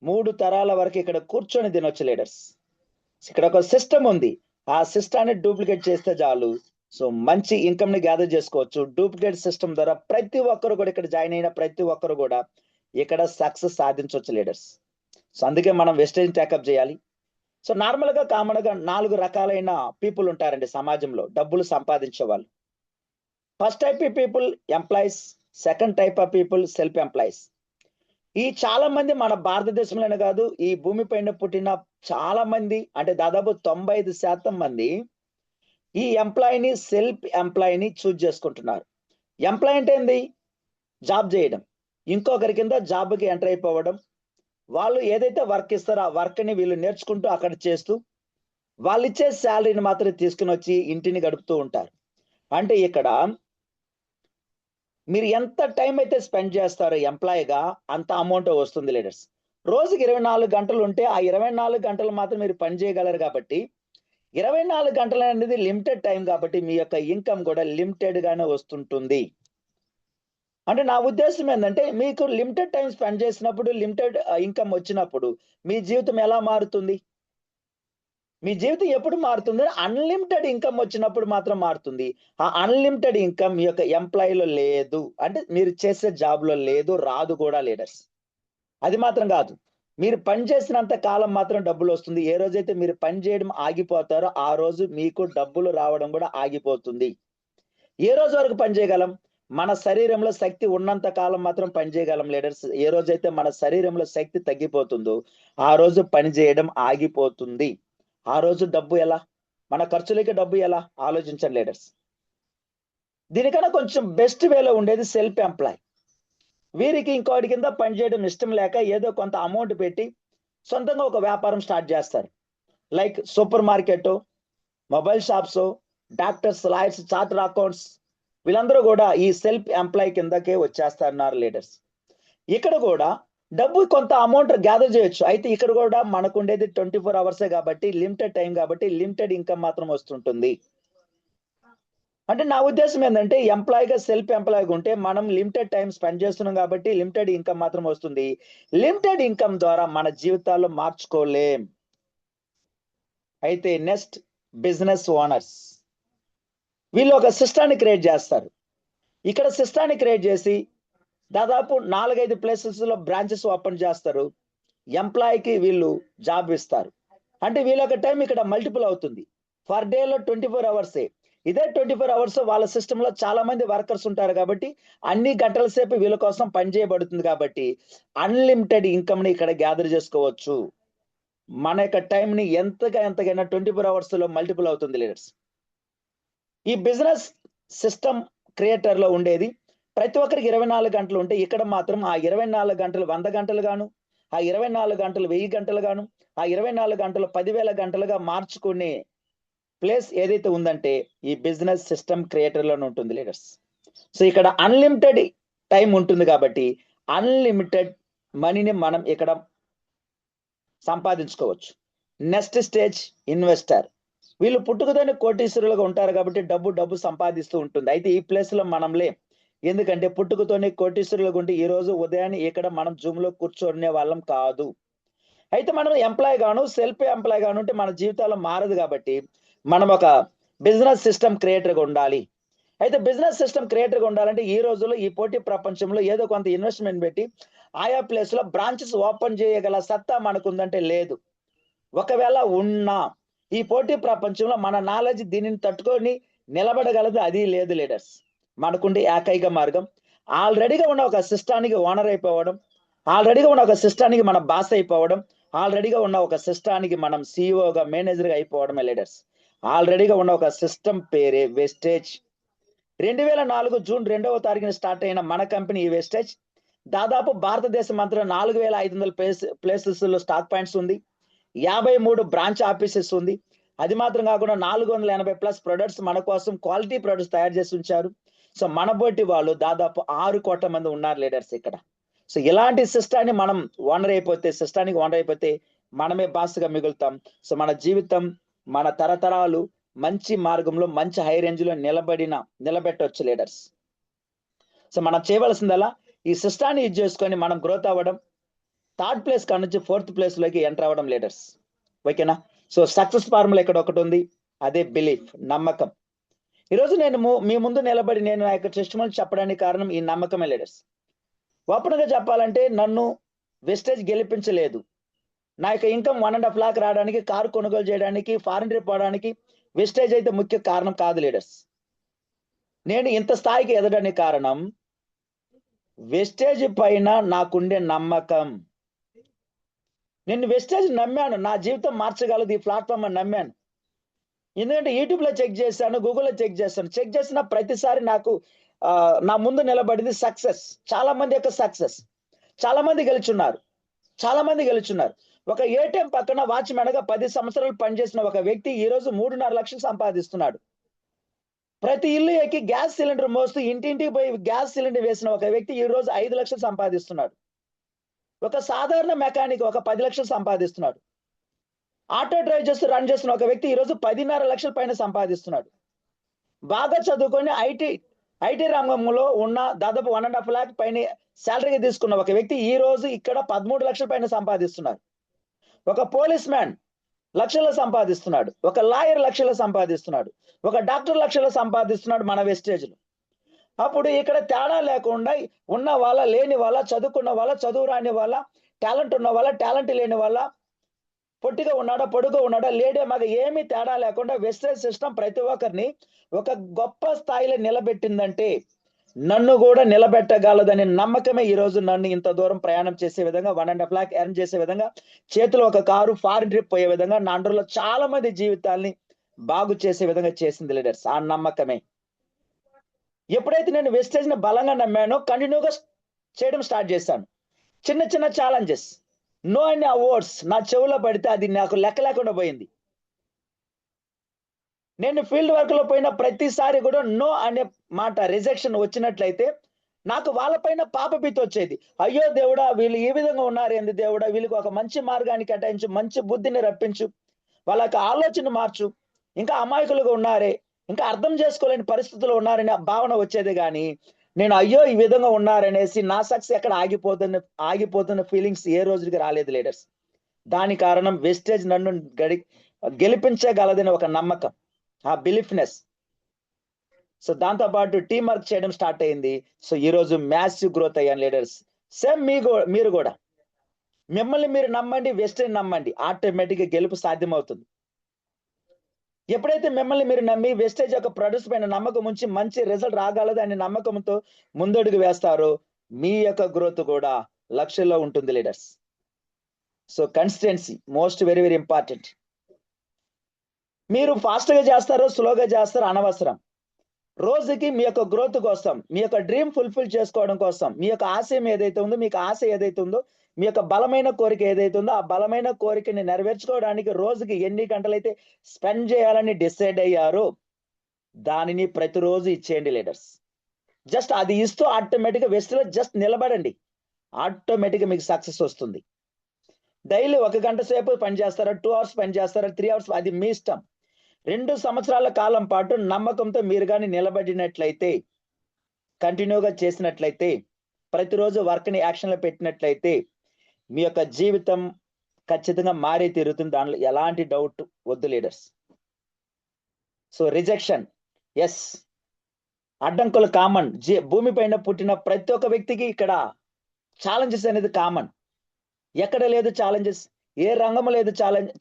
3 తరాల వరకు ఇక్కడ కూర్చొని తినొచ్చు లీడర్స్. ఇక్కడ ఒక సిస్టమ్ ఉంది. ఆ సిస్టాన్ని డూప్లికేట్ చేస్తే చాలు. సో మంచి ఇన్కమ్ ని గ్యాదర్ చేసుకోవచ్చు. డూప్లికేట్ సిస్టమ్ ద్వారా ప్రతి ఒక్కరు కూడా ఇక్కడ జాయిన్ అయిన ప్రతి ఒక్కరు కూడా ఇక్కడ సక్సెస్ సాధించవచ్చు లీడర్స్. సో అందుకే మనం వెస్టేజ్ టేకప్ చేయాలి. సో నార్మల్ గా కామన్ గా 4 రకాలైన పీపుల్ ఉంటారండి సమాజంలో డబ్బులు సంపాదించే వాళ్ళు. First type of people employees, second type of people self employees. ఈ చాలా మంది మన భారతదేశంలోనే కాదు ఈ భూమి పైన పుట్టిన చాలా మంది, అంటే దాదాపు 95% మంది ఈ ఎంప్లాయీని సెల్ఫ్ ఎంప్లాయీని చూజ్ చేసుకుంటున్నారు. ఎంప్లాయీ అంటే ఏంది? జాబ్ చేయడం, ఇంకొకరి కింద జాబ్కి ఎంటర్ అయిపోవడం. వాళ్ళు ఏదైతే వర్క్ ఇస్తారో ఆ వర్క్ ని వీళ్ళు నేర్చుకుంటూ అక్కడ చేస్తూ వాళ్ళు ఇచ్చే శాలరీని మాత్రం తీసుకుని వచ్చి ఇంటిని గడుపుతూ ఉంటారు. అంటే ఇక్కడ మీరు ఎంత టైం అయితే స్పెండ్ చేస్తారో ఎంప్లాయీగా అంత అమౌంట్ వస్తుంది లీడర్స్. రోజుకి 24 గంటలు ఉంటే ఆ 24 గంటలు మాత్రం మీరు పని చేయగలరు. కాబట్టి 24 గంటలు అనేది లిమిటెడ్ టైం కాబట్టి మీ యొక్క ఇన్కమ్ కూడా లిమిటెడ్ గానే వస్తుంటుంది. అంటే నా ఉద్దేశం ఏంటంటే మీకు లిమిటెడ్ టైం స్పెండ్ చేసినప్పుడు, లిమిటెడ్ ఇన్కమ్ వచ్చినప్పుడు మీ జీవితం ఎలా మారుతుంది? మీ జీవితం ఎప్పుడు మారుతుంది? అన్లిమిటెడ్ ఇన్కమ్ వచ్చినప్పుడు మాత్రం మారుతుంది. ఆ అన్లిమిటెడ్ ఇన్కమ్ మీ యొక్క ఎంప్లాయీలో లేదు, అంటే మీరు చేసే జాబ్ లో లేదు, రాదు కూడా లీడర్స్. అది మాత్రం కాదు, మీరు పని చేసినంత కాలం మాత్రం డబ్బులు వస్తుంది. ఏ రోజైతే మీరు పని చేయడం ఆగిపోతారో ఆ రోజు మీకు డబ్బులు రావడం కూడా ఆగిపోతుంది. ఏ రోజు వరకు పని చేయగలం? మన శరీరంలో శక్తి ఉన్నంత కాలం మాత్రం పని చేయగలం లీడర్స్. ఏ రోజైతే మన శరీరంలో శక్తి తగ్గిపోతుందో ఆ రోజు పని చేయడం ఆగిపోతుంది. ఆ రోజు డబ్బు ఎలా? మన ఖర్చులకి డబ్బు ఎలా? ఆలోచించండి లీడర్స్. దీనికన్నా కొంచెం బెస్ట్ వేలో ఉండేది సెల్ఫ్ ఎంప్లాయ్. వీరికి ఇంకోటి కింద పని చేయడం ఇష్టం లేక ఏదో కొంత అమౌంట్ పెట్టి సొంతంగా ఒక వ్యాపారం స్టార్ట్ చేస్తారు. Like super market, mobile shops, doctors, lawyers, chartered accounts, వీళ్ళందరూ కూడా ఈ సెల్ఫ్ ఎంప్లాయ్ కిందకే వచ్చేస్తున్నారు లీడర్స్. ఇక్కడ కూడా డబ్బు కొంత అమౌంట్ గ్యాదర్ చేయొచ్చు. అయితే ఇక్కడ కూడా మనకు ఉండేది 24 అవర్సే కాబట్టి లిమిటెడ్ టైం కాబట్టి లిమిటెడ్ ఇన్కమ్ మాత్రం వస్తుంటుంది. అంటే నా ఉద్దేశం ఏంటంటే ఎంప్లాయీగా సెల్ఫ్ ఎంప్లాయీగా ఉంటే మనం లిమిటెడ్ టైం స్పెండ్ చేస్తున్నాం కాబట్టి లిమిటెడ్ ఇన్కమ్ మాత్రం వస్తుంది. లిమిటెడ్ ఇన్కమ్ ద్వారా మన జీవితాల్లో మార్చుకోలేం. అయితే నెక్స్ట్ బిజినెస్ ఓనర్స్, వీళ్ళు ఒక సిస్టాన్ని క్రియేట్ చేస్తారు. ఇక్కడ సిస్టాన్ని క్రియేట్ చేసి దాదాపు 4-5 ప్లేసెస్లో బ్రాంచెస్ ఓపెన్ చేస్తారు. ఎంప్లాయీకి వీళ్ళు జాబ్ ఇస్తారు. అంటే వీళ్ళ ఒక టైం ఇక్కడ మల్టిపుల్ అవుతుంది. పర్ డేలో 24 అవర్సే. ఇదే 24 అవర్స్ వాళ్ళ సిస్టంలో చాలా మంది వర్కర్స్ ఉంటారు కాబట్టి అన్ని గంటల సేపు వీళ్ళ కోసం పనిచేయబడుతుంది కాబట్టి అన్లిమిటెడ్ ఇన్కమ్ని ఇక్కడ గ్యాదర్ చేసుకోవచ్చు. మన యొక్క టైంని ఎంతకైనా 24 అవర్స్లో మల్టిపుల్ అవుతుంది లీడర్స్. ఈ బిజినెస్ సిస్టమ్ క్రియేటర్లో ఉండేది ప్రతి ఒక్కరికి 24 గంటలు ఉంటే ఇక్కడ మాత్రం ఆ 24 గంటలు 100 గంటలు గాను, ఆ 24 గంటలు 1000 గంటలు గాను, ఆ 24 గంటలు 10,000 గంటలుగా మార్చుకునే ప్లేస్ ఏదైతే ఉందంటే ఈ బిజినెస్ సిస్టమ్ క్రియేటర్లోనే ఉంటుంది లీడర్స్. సో ఇక్కడ అన్లిమిటెడ్ టైం ఉంటుంది కాబట్టి అన్లిమిటెడ్ మనీని మనం ఇక్కడ సంపాదించుకోవచ్చు. Next stage investor. వీళ్ళు పుట్టుకతోనే కోటీశ్వరులుగా ఉంటారు కాబట్టి డబ్బు సంపాదిస్తూ ఉంటుంది. అయితే ఈ ప్లేస్ లో మనం లేం. ఎందుకంటే పుట్టుకతోనే కోటీశ్వరులుగా ఉంటే ఈ రోజు ఉదయాన్నే ఇక్కడ మనం జూమ్ లో కూర్చొనే వాళ్ళం కాదు. అయితే మనం ఎంప్లాయ్ గాను సెల్ఫ్ ఎంప్లాయ్ గాను ఉంటే మన జీవితాల్లో మారదు కాబట్టి మనం ఒక బిజినెస్ సిస్టమ్ క్రియేటర్గా ఉండాలి. అయితే బిజినెస్ సిస్టమ్ క్రియేటర్గా ఉండాలంటే ఈ రోజుల్లో ఈ పోటీ ప్రపంచంలో ఏదో కొంత ఇన్వెస్ట్మెంట్ పెట్టి ఆయా ప్లేస్ లో బ్రాంచెస్ ఓపెన్ చేయగల సత్తా మనకుందంటే లేదు. ఒకవేళ ఉన్నా ఈ పోటీ ప్రపంచంలో మన నాలెడ్జ్ దీనిని తట్టుకొని నిలబడగలదు, అది లేదు లీడర్స్. మనకుండే ఏకైక మార్గం ఆల్రెడీగా ఉన్న ఒక సిస్టానికి ఓనర్ అయిపోవడం, ఆల్రెడీగా ఉన్న ఒక సిస్టానికి మన బాస్ అయిపోవడం, ఆల్రెడీగా ఉన్న ఒక సిస్టానికి మనం సిఇఓగా మేనేజర్గా అయిపోవడమే లీడర్స్. ఆల్రెడీగా ఉన్న ఒక సిస్టమ్ పేరే వెస్టేజ్. 2004 జూన్ 2వ తారీఖున స్టార్ట్ అయిన మన కంపెనీ ఈ వెస్టేజ్ దాదాపు భారతదేశం అంతా 4500 ప్లేసెస్ లో స్టాక్ పాయింట్స్ ఉంది. 53 బ్రాంచ్ ఆఫీసెస్ ఉంది. అది మాత్రం కాకుండా 480+ ప్రొడక్ట్స్ మన కోసం క్వాలిటీ ప్రొడక్ట్స్ తయారు చేసి ఉంచారు. సో మన బోటి వాళ్ళు దాదాపు 6 కోట్ల మంది ఉన్నారు లీడర్స్ ఇక్కడ. సో ఇలాంటి సిస్టాన్ని మనం సిస్టానికి ఓనర్ అయిపోతే మనమే బాస్గా మిగులుతాం. సో మన జీవితం, మన తరతరాలు మంచి మార్గంలో మంచి హై రేంజ్ లో నిలబెట్టవచ్చు లీడర్స్. సో మనం చేయవలసిందల్లా ఈ సిస్టాన్ని యూజ్ చేసుకొని మనం గ్రోత్ అవ్వడం, 3rd ప్లేస్ కాడ నుంచి 4th ప్లేస్ లోకి ఎంటర్ అవ్వడం లీడర్స్. ఓకేనా? సో సక్సెస్ ఫార్ములా ఇక్కడ ఒకటి ఉంది, అదే బిలీఫ్, నమ్మకం. ఈరోజు నేను మీ ముందు నిలబడి నేను నా యొక్క టెస్టిమనీ చెప్పడానికి కారణం ఈ నమ్మకమే లీడర్స్. ఓపెన్ గా చెప్పాలంటే నన్ను వెస్టేజ్ గెలిపించలేదు. నా యొక్క ఇన్కమ్ 1.5 lakh రావడానికి, కారు కొనుగోలు చేయడానికి, ఫారిన్ ట్రిప్ పోవడానికి వెస్టేజ్ అయితే ముఖ్య కారణం కాదు లీడర్స్. నేను ఇంత స్థాయికి ఎదగడానికి కారణం వెస్టేజ్ పైన నాకుండే నమ్మకం. నేను వెస్టేజ్ నమ్మాను, నా జీవితం మార్చగలదు ఈ ప్లాట్ఫామ్ అని నమ్మాను. ఎందుకంటే యూట్యూబ్ లో చెక్ చేశాను, గూగుల్లో చెక్ చేశాను. చెక్ చేసిన ప్రతిసారి నాకు నా ముందు నిలబడింది సక్సెస్. చాలా మంది యొక్క సక్సెస్, చాలా మంది గెలుచున్నారు. ఒక ఏటీఎం పక్కన వాచ్మెన్ గా 10 సంవత్సరాలు పనిచేసిన ఒక వ్యక్తి ఈ రోజు 3.5 లక్షలు సంపాదిస్తున్నాడు. ప్రతి ఇల్లు ఎక్కి గ్యాస్ సిలిండర్ మోస్తూ ఇంటింటికి పోయి గ్యాస్ సిలిండర్ వేసిన ఒక వ్యక్తి ఈ రోజు 5 లక్షలు సంపాదిస్తున్నాడు. ఒక సాధారణ మెకానిక్ ఒక 10 లక్షలు సంపాదిస్తున్నాడు. ఆటో డ్రైవ్ చేస్తూ రన్ చేస్తున్న ఒక వ్యక్తి ఈ రోజు 10.5 లక్షల పైన సంపాదిస్తున్నాడు. బాగా చదువుకొని ఐటీ రంగంలో ఉన్న దాదాపు 1.5 lakh పైన శాలరీగా తీసుకున్న ఒక వ్యక్తి ఈ రోజు ఇక్కడ 13 లక్షల పైన సంపాదిస్తున్నారు. ఒక పోలీస్ మ్యాన్ లక్షల్లో సంపాదిస్తున్నాడు. ఒక లాయర్ లక్షల్లో సంపాదిస్తున్నాడు. ఒక డాక్టర్ లక్షల్లో సంపాదిస్తున్నాడు మన వెస్టేజ్లో. అప్పుడు ఇక్కడ తేడా లేకుండా ఉన్న వాళ్ళ, లేని వాళ్ళ, చదువుకున్న వాళ్ళ, చదువు రాని వాళ్ళ, టాలెంట్ ఉన్న వాళ్ళ, టాలెంట్ లేని వాళ్ళ, పొట్టిగా ఉన్నాడా, పొడుగా ఉన్నాడా, లేడే మగ ఏమీ తేడా లేకుండా వెస్టేజ్ సిస్టమ్ ప్రతి ఒక్కరిని ఒక గొప్ప స్థాయిలో నిలబెట్టిందంటే నన్ను కూడా నిలబెట్టగలదనే నమ్మకమే ఈ రోజు నన్ను ఇంత దూరం ప్రయాణం చేసే విధంగా, 1.5 lakh ఎర్న్ చేసే విధంగా, చేతిలో ఒక కారు, ఫారిన్ ట్రిప్ పోయే విధంగా, నా అండర్లో చాలా మంది జీవితాల్ని బాగు చేసే విధంగా చేసింది లీడర్స్. ఆ నమ్మకమే. ఎప్పుడైతే నేను వెస్టేజ్ ని బలంగా నమ్మానో కంటిన్యూగా చేయడం స్టార్ట్ చేశాను. చిన్న చిన్న ఛాలెంజెస్, నో అనే అవార్డ్స్ నా చెవులో పడితే అది నాకు లెక్క లేకుండా పోయింది. నేను ఫీల్డ్ వర్క్ లో పోయిన ప్రతిసారి కూడా నో అనే మాట, రిజెక్షన్ వచ్చినట్లయితే నాకు వాళ్ళపైన పాపభీతి వచ్చేది. అయ్యో దేవుడా, వీళ్ళు ఈ విధంగా ఉన్నారేంది దేవుడా, వీళ్ళకి ఒక మంచి మార్గాన్ని కేటాయించు, మంచి బుద్ధిని రప్పించు, వాళ్ళకి ఆలోచన మార్చు, ఇంకా అమాయకులుగా ఉన్నారే, ఇంకా అర్థం చేసుకోలేని పరిస్థితుల్లో ఉన్నారనే భావన వచ్చేది కానీ నేను అయ్యో ఈ విధంగా ఉన్నారనేసి నా సక్సెస్ ఎక్కడ ఆగిపోతున్న ఫీలింగ్స్ ఏ రోజుకి రాలేదు లీడర్స్. దాని కారణం వెస్టేజ్ నన్ను గెలిపించగలదని ఒక నమ్మకం, ఆ బిలీఫ్నెస్. సో దాంతో పాటు టీం వర్క్ చేయడం స్టార్ట్ అయింది. సో ఈ రోజు మ్యాసివ్ గ్రోత్ అయ్యాను లీడర్స్. సేమ్ మీరు కూడా మిమ్మల్ని మీరు నమ్మండి, వెస్టేజ్ నమ్మండి, ఆటోమేటిక్ గా గెలుపు సాధ్యమవుతుంది. ఎప్పుడైతే మిమ్మల్ని మీరు నమ్మి వెస్టేజ్ యొక్క ప్రొడక్ట్స్ పైన నమ్మకం ఉంచి మంచి రిజల్ట్ రాగలదు అనే నమ్మకంతో ముందడుగు వేస్తారో మీ యొక్క గ్రోత్ కూడా లక్షల్లో ఉంటుంది leaders. So consistency most very very important. మీరు ఫాస్ట్ గా చేస్తారో స్లోగా చేస్తారో అనవసరం. రోజుకి మీ యొక్క గ్రోత్ కోసం, మీ యొక్క డ్రీమ్ ఫుల్ఫిల్ చేసుకోవడం కోసం, మీ యొక్క ఆశయం ఏదైతే ఉందో, మీకు ఆశ ఏదైతే ఉందో, మీ యొక్క బలమైన కోరిక ఏదైతే ఉందో, ఆ బలమైన కోరికని నెరవేర్చుకోవడానికి రోజుకి ఎన్ని గంటలైతే స్పెండ్ చేయాలని డిసైడ్ అయ్యారో దానిని ప్రతిరోజు ఇచ్చేయండి లీడర్స్. జస్ట్ అది ఇస్తూ ఆటోమేటిక్గా వెస్ట్లో జస్ట్ నిలబడండి, ఆటోమేటిక్గా మీకు సక్సెస్ వస్తుంది. డైలీ 1 గంట సేపు పని చేస్తారా, 2 అవర్స్ పని చేస్తారా, 3 అవర్స్, అది మీ ఇష్టం. 2 సంవత్సరాల కాలం పాటు నమ్మకంతో మీరు కానీ నిలబడినట్లయితే, కంటిన్యూగా చేసినట్లయితే, ప్రతిరోజు వర్క్ని యాక్షన్లో పెట్టినట్లయితే మీ యొక్క జీవితం ఖచ్చితంగా మారే తీరుతుంది. దానిలో ఎలాంటి డౌట్ వద్దు లీడర్స్. సో రిజెక్షన్, ఎస్, అడ్డంకులు కామన్. భూమి పైన పుట్టిన ప్రతి ఒక్క వ్యక్తికి ఇక్కడ ఛాలెంజెస్ అనేది కామన్. ఎక్కడ లేదు ఛాలెంజెస్, ఏ రంగం లేదు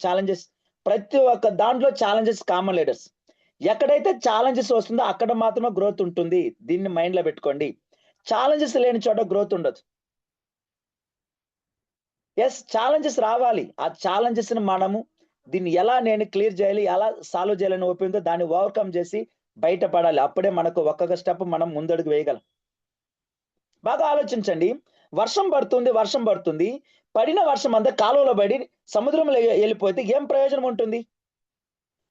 ఛాలెంజెస్, ప్రతి ఒక్క దాంట్లో ఛాలెంజెస్ కామన్ లీడర్స్. ఎక్కడైతే ఛాలెంజెస్ వస్తుందో అక్కడ మాత్రమే గ్రోత్ ఉంటుంది. దీన్ని మైండ్ లో పెట్టుకోండి. ఛాలెంజెస్ లేని చోట గ్రోత్ ఉండదు. ఎస్, ఛాలెంజెస్ రావాలి. ఆ ఛాలెంజెస్ ని మనము దీన్ని ఎలా నేను క్లియర్ చేయాలి, ఎలా సాల్వ్ చేయాలని ఓపెన్తో దాన్ని ఓవర్కమ్ చేసి బయటపడాలి. అప్పుడే మనకు ఒక్కొక్క స్టెప్ మనం ముందడుగు వేయగలం. బాగా ఆలోచించండి. వర్షం పడుతుంది, పడిన వర్షం అంతా కాలువలో పడి సముద్రంలో వెళ్ళిపోతే ఏం ప్రయోజనం ఉంటుంది?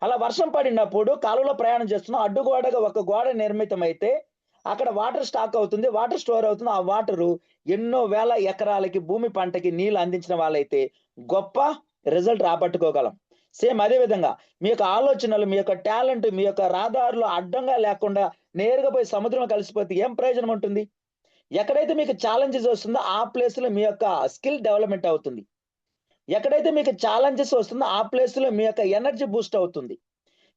అలా వర్షం పడినప్పుడు కాలువలో ప్రయాణం చేస్తున్నాం, అడ్డుగోడగా ఒక గోడ నిర్మితమైతే అక్కడ వాటర్ స్టాక్ అవుతుంది, వాటర్ స్టోర్ అవుతుంది. ఆ వాటరు ఎన్నో వేల ఎకరాలకి భూమి పంటకి నీళ్ళు అందించిన వాళ్ళైతే గొప్ప రిజల్ట్ రాబట్టుకోగలం. సేమ్ అదే విధంగా మీ యొక్క ఆలోచనలు, మీ యొక్క టాలెంట్, మీ యొక్క రహదారులు అడ్డంగా లేకుండా నేరుగా పోయి సముద్రం కలిసిపోతే ఏం ప్రయోజనం ఉంటుంది? ఎక్కడైతే మీకు ఛాలెంజెస్ వస్తుందో ఆ ప్లేస్ లో మీ యొక్క స్కిల్ డెవలప్మెంట్ అవుతుంది. ఎక్కడైతే మీకు ఛాలెంజెస్ వస్తుందో ఆ ప్లేస్ లో మీ యొక్క ఎనర్జీ బూస్ట్ అవుతుంది.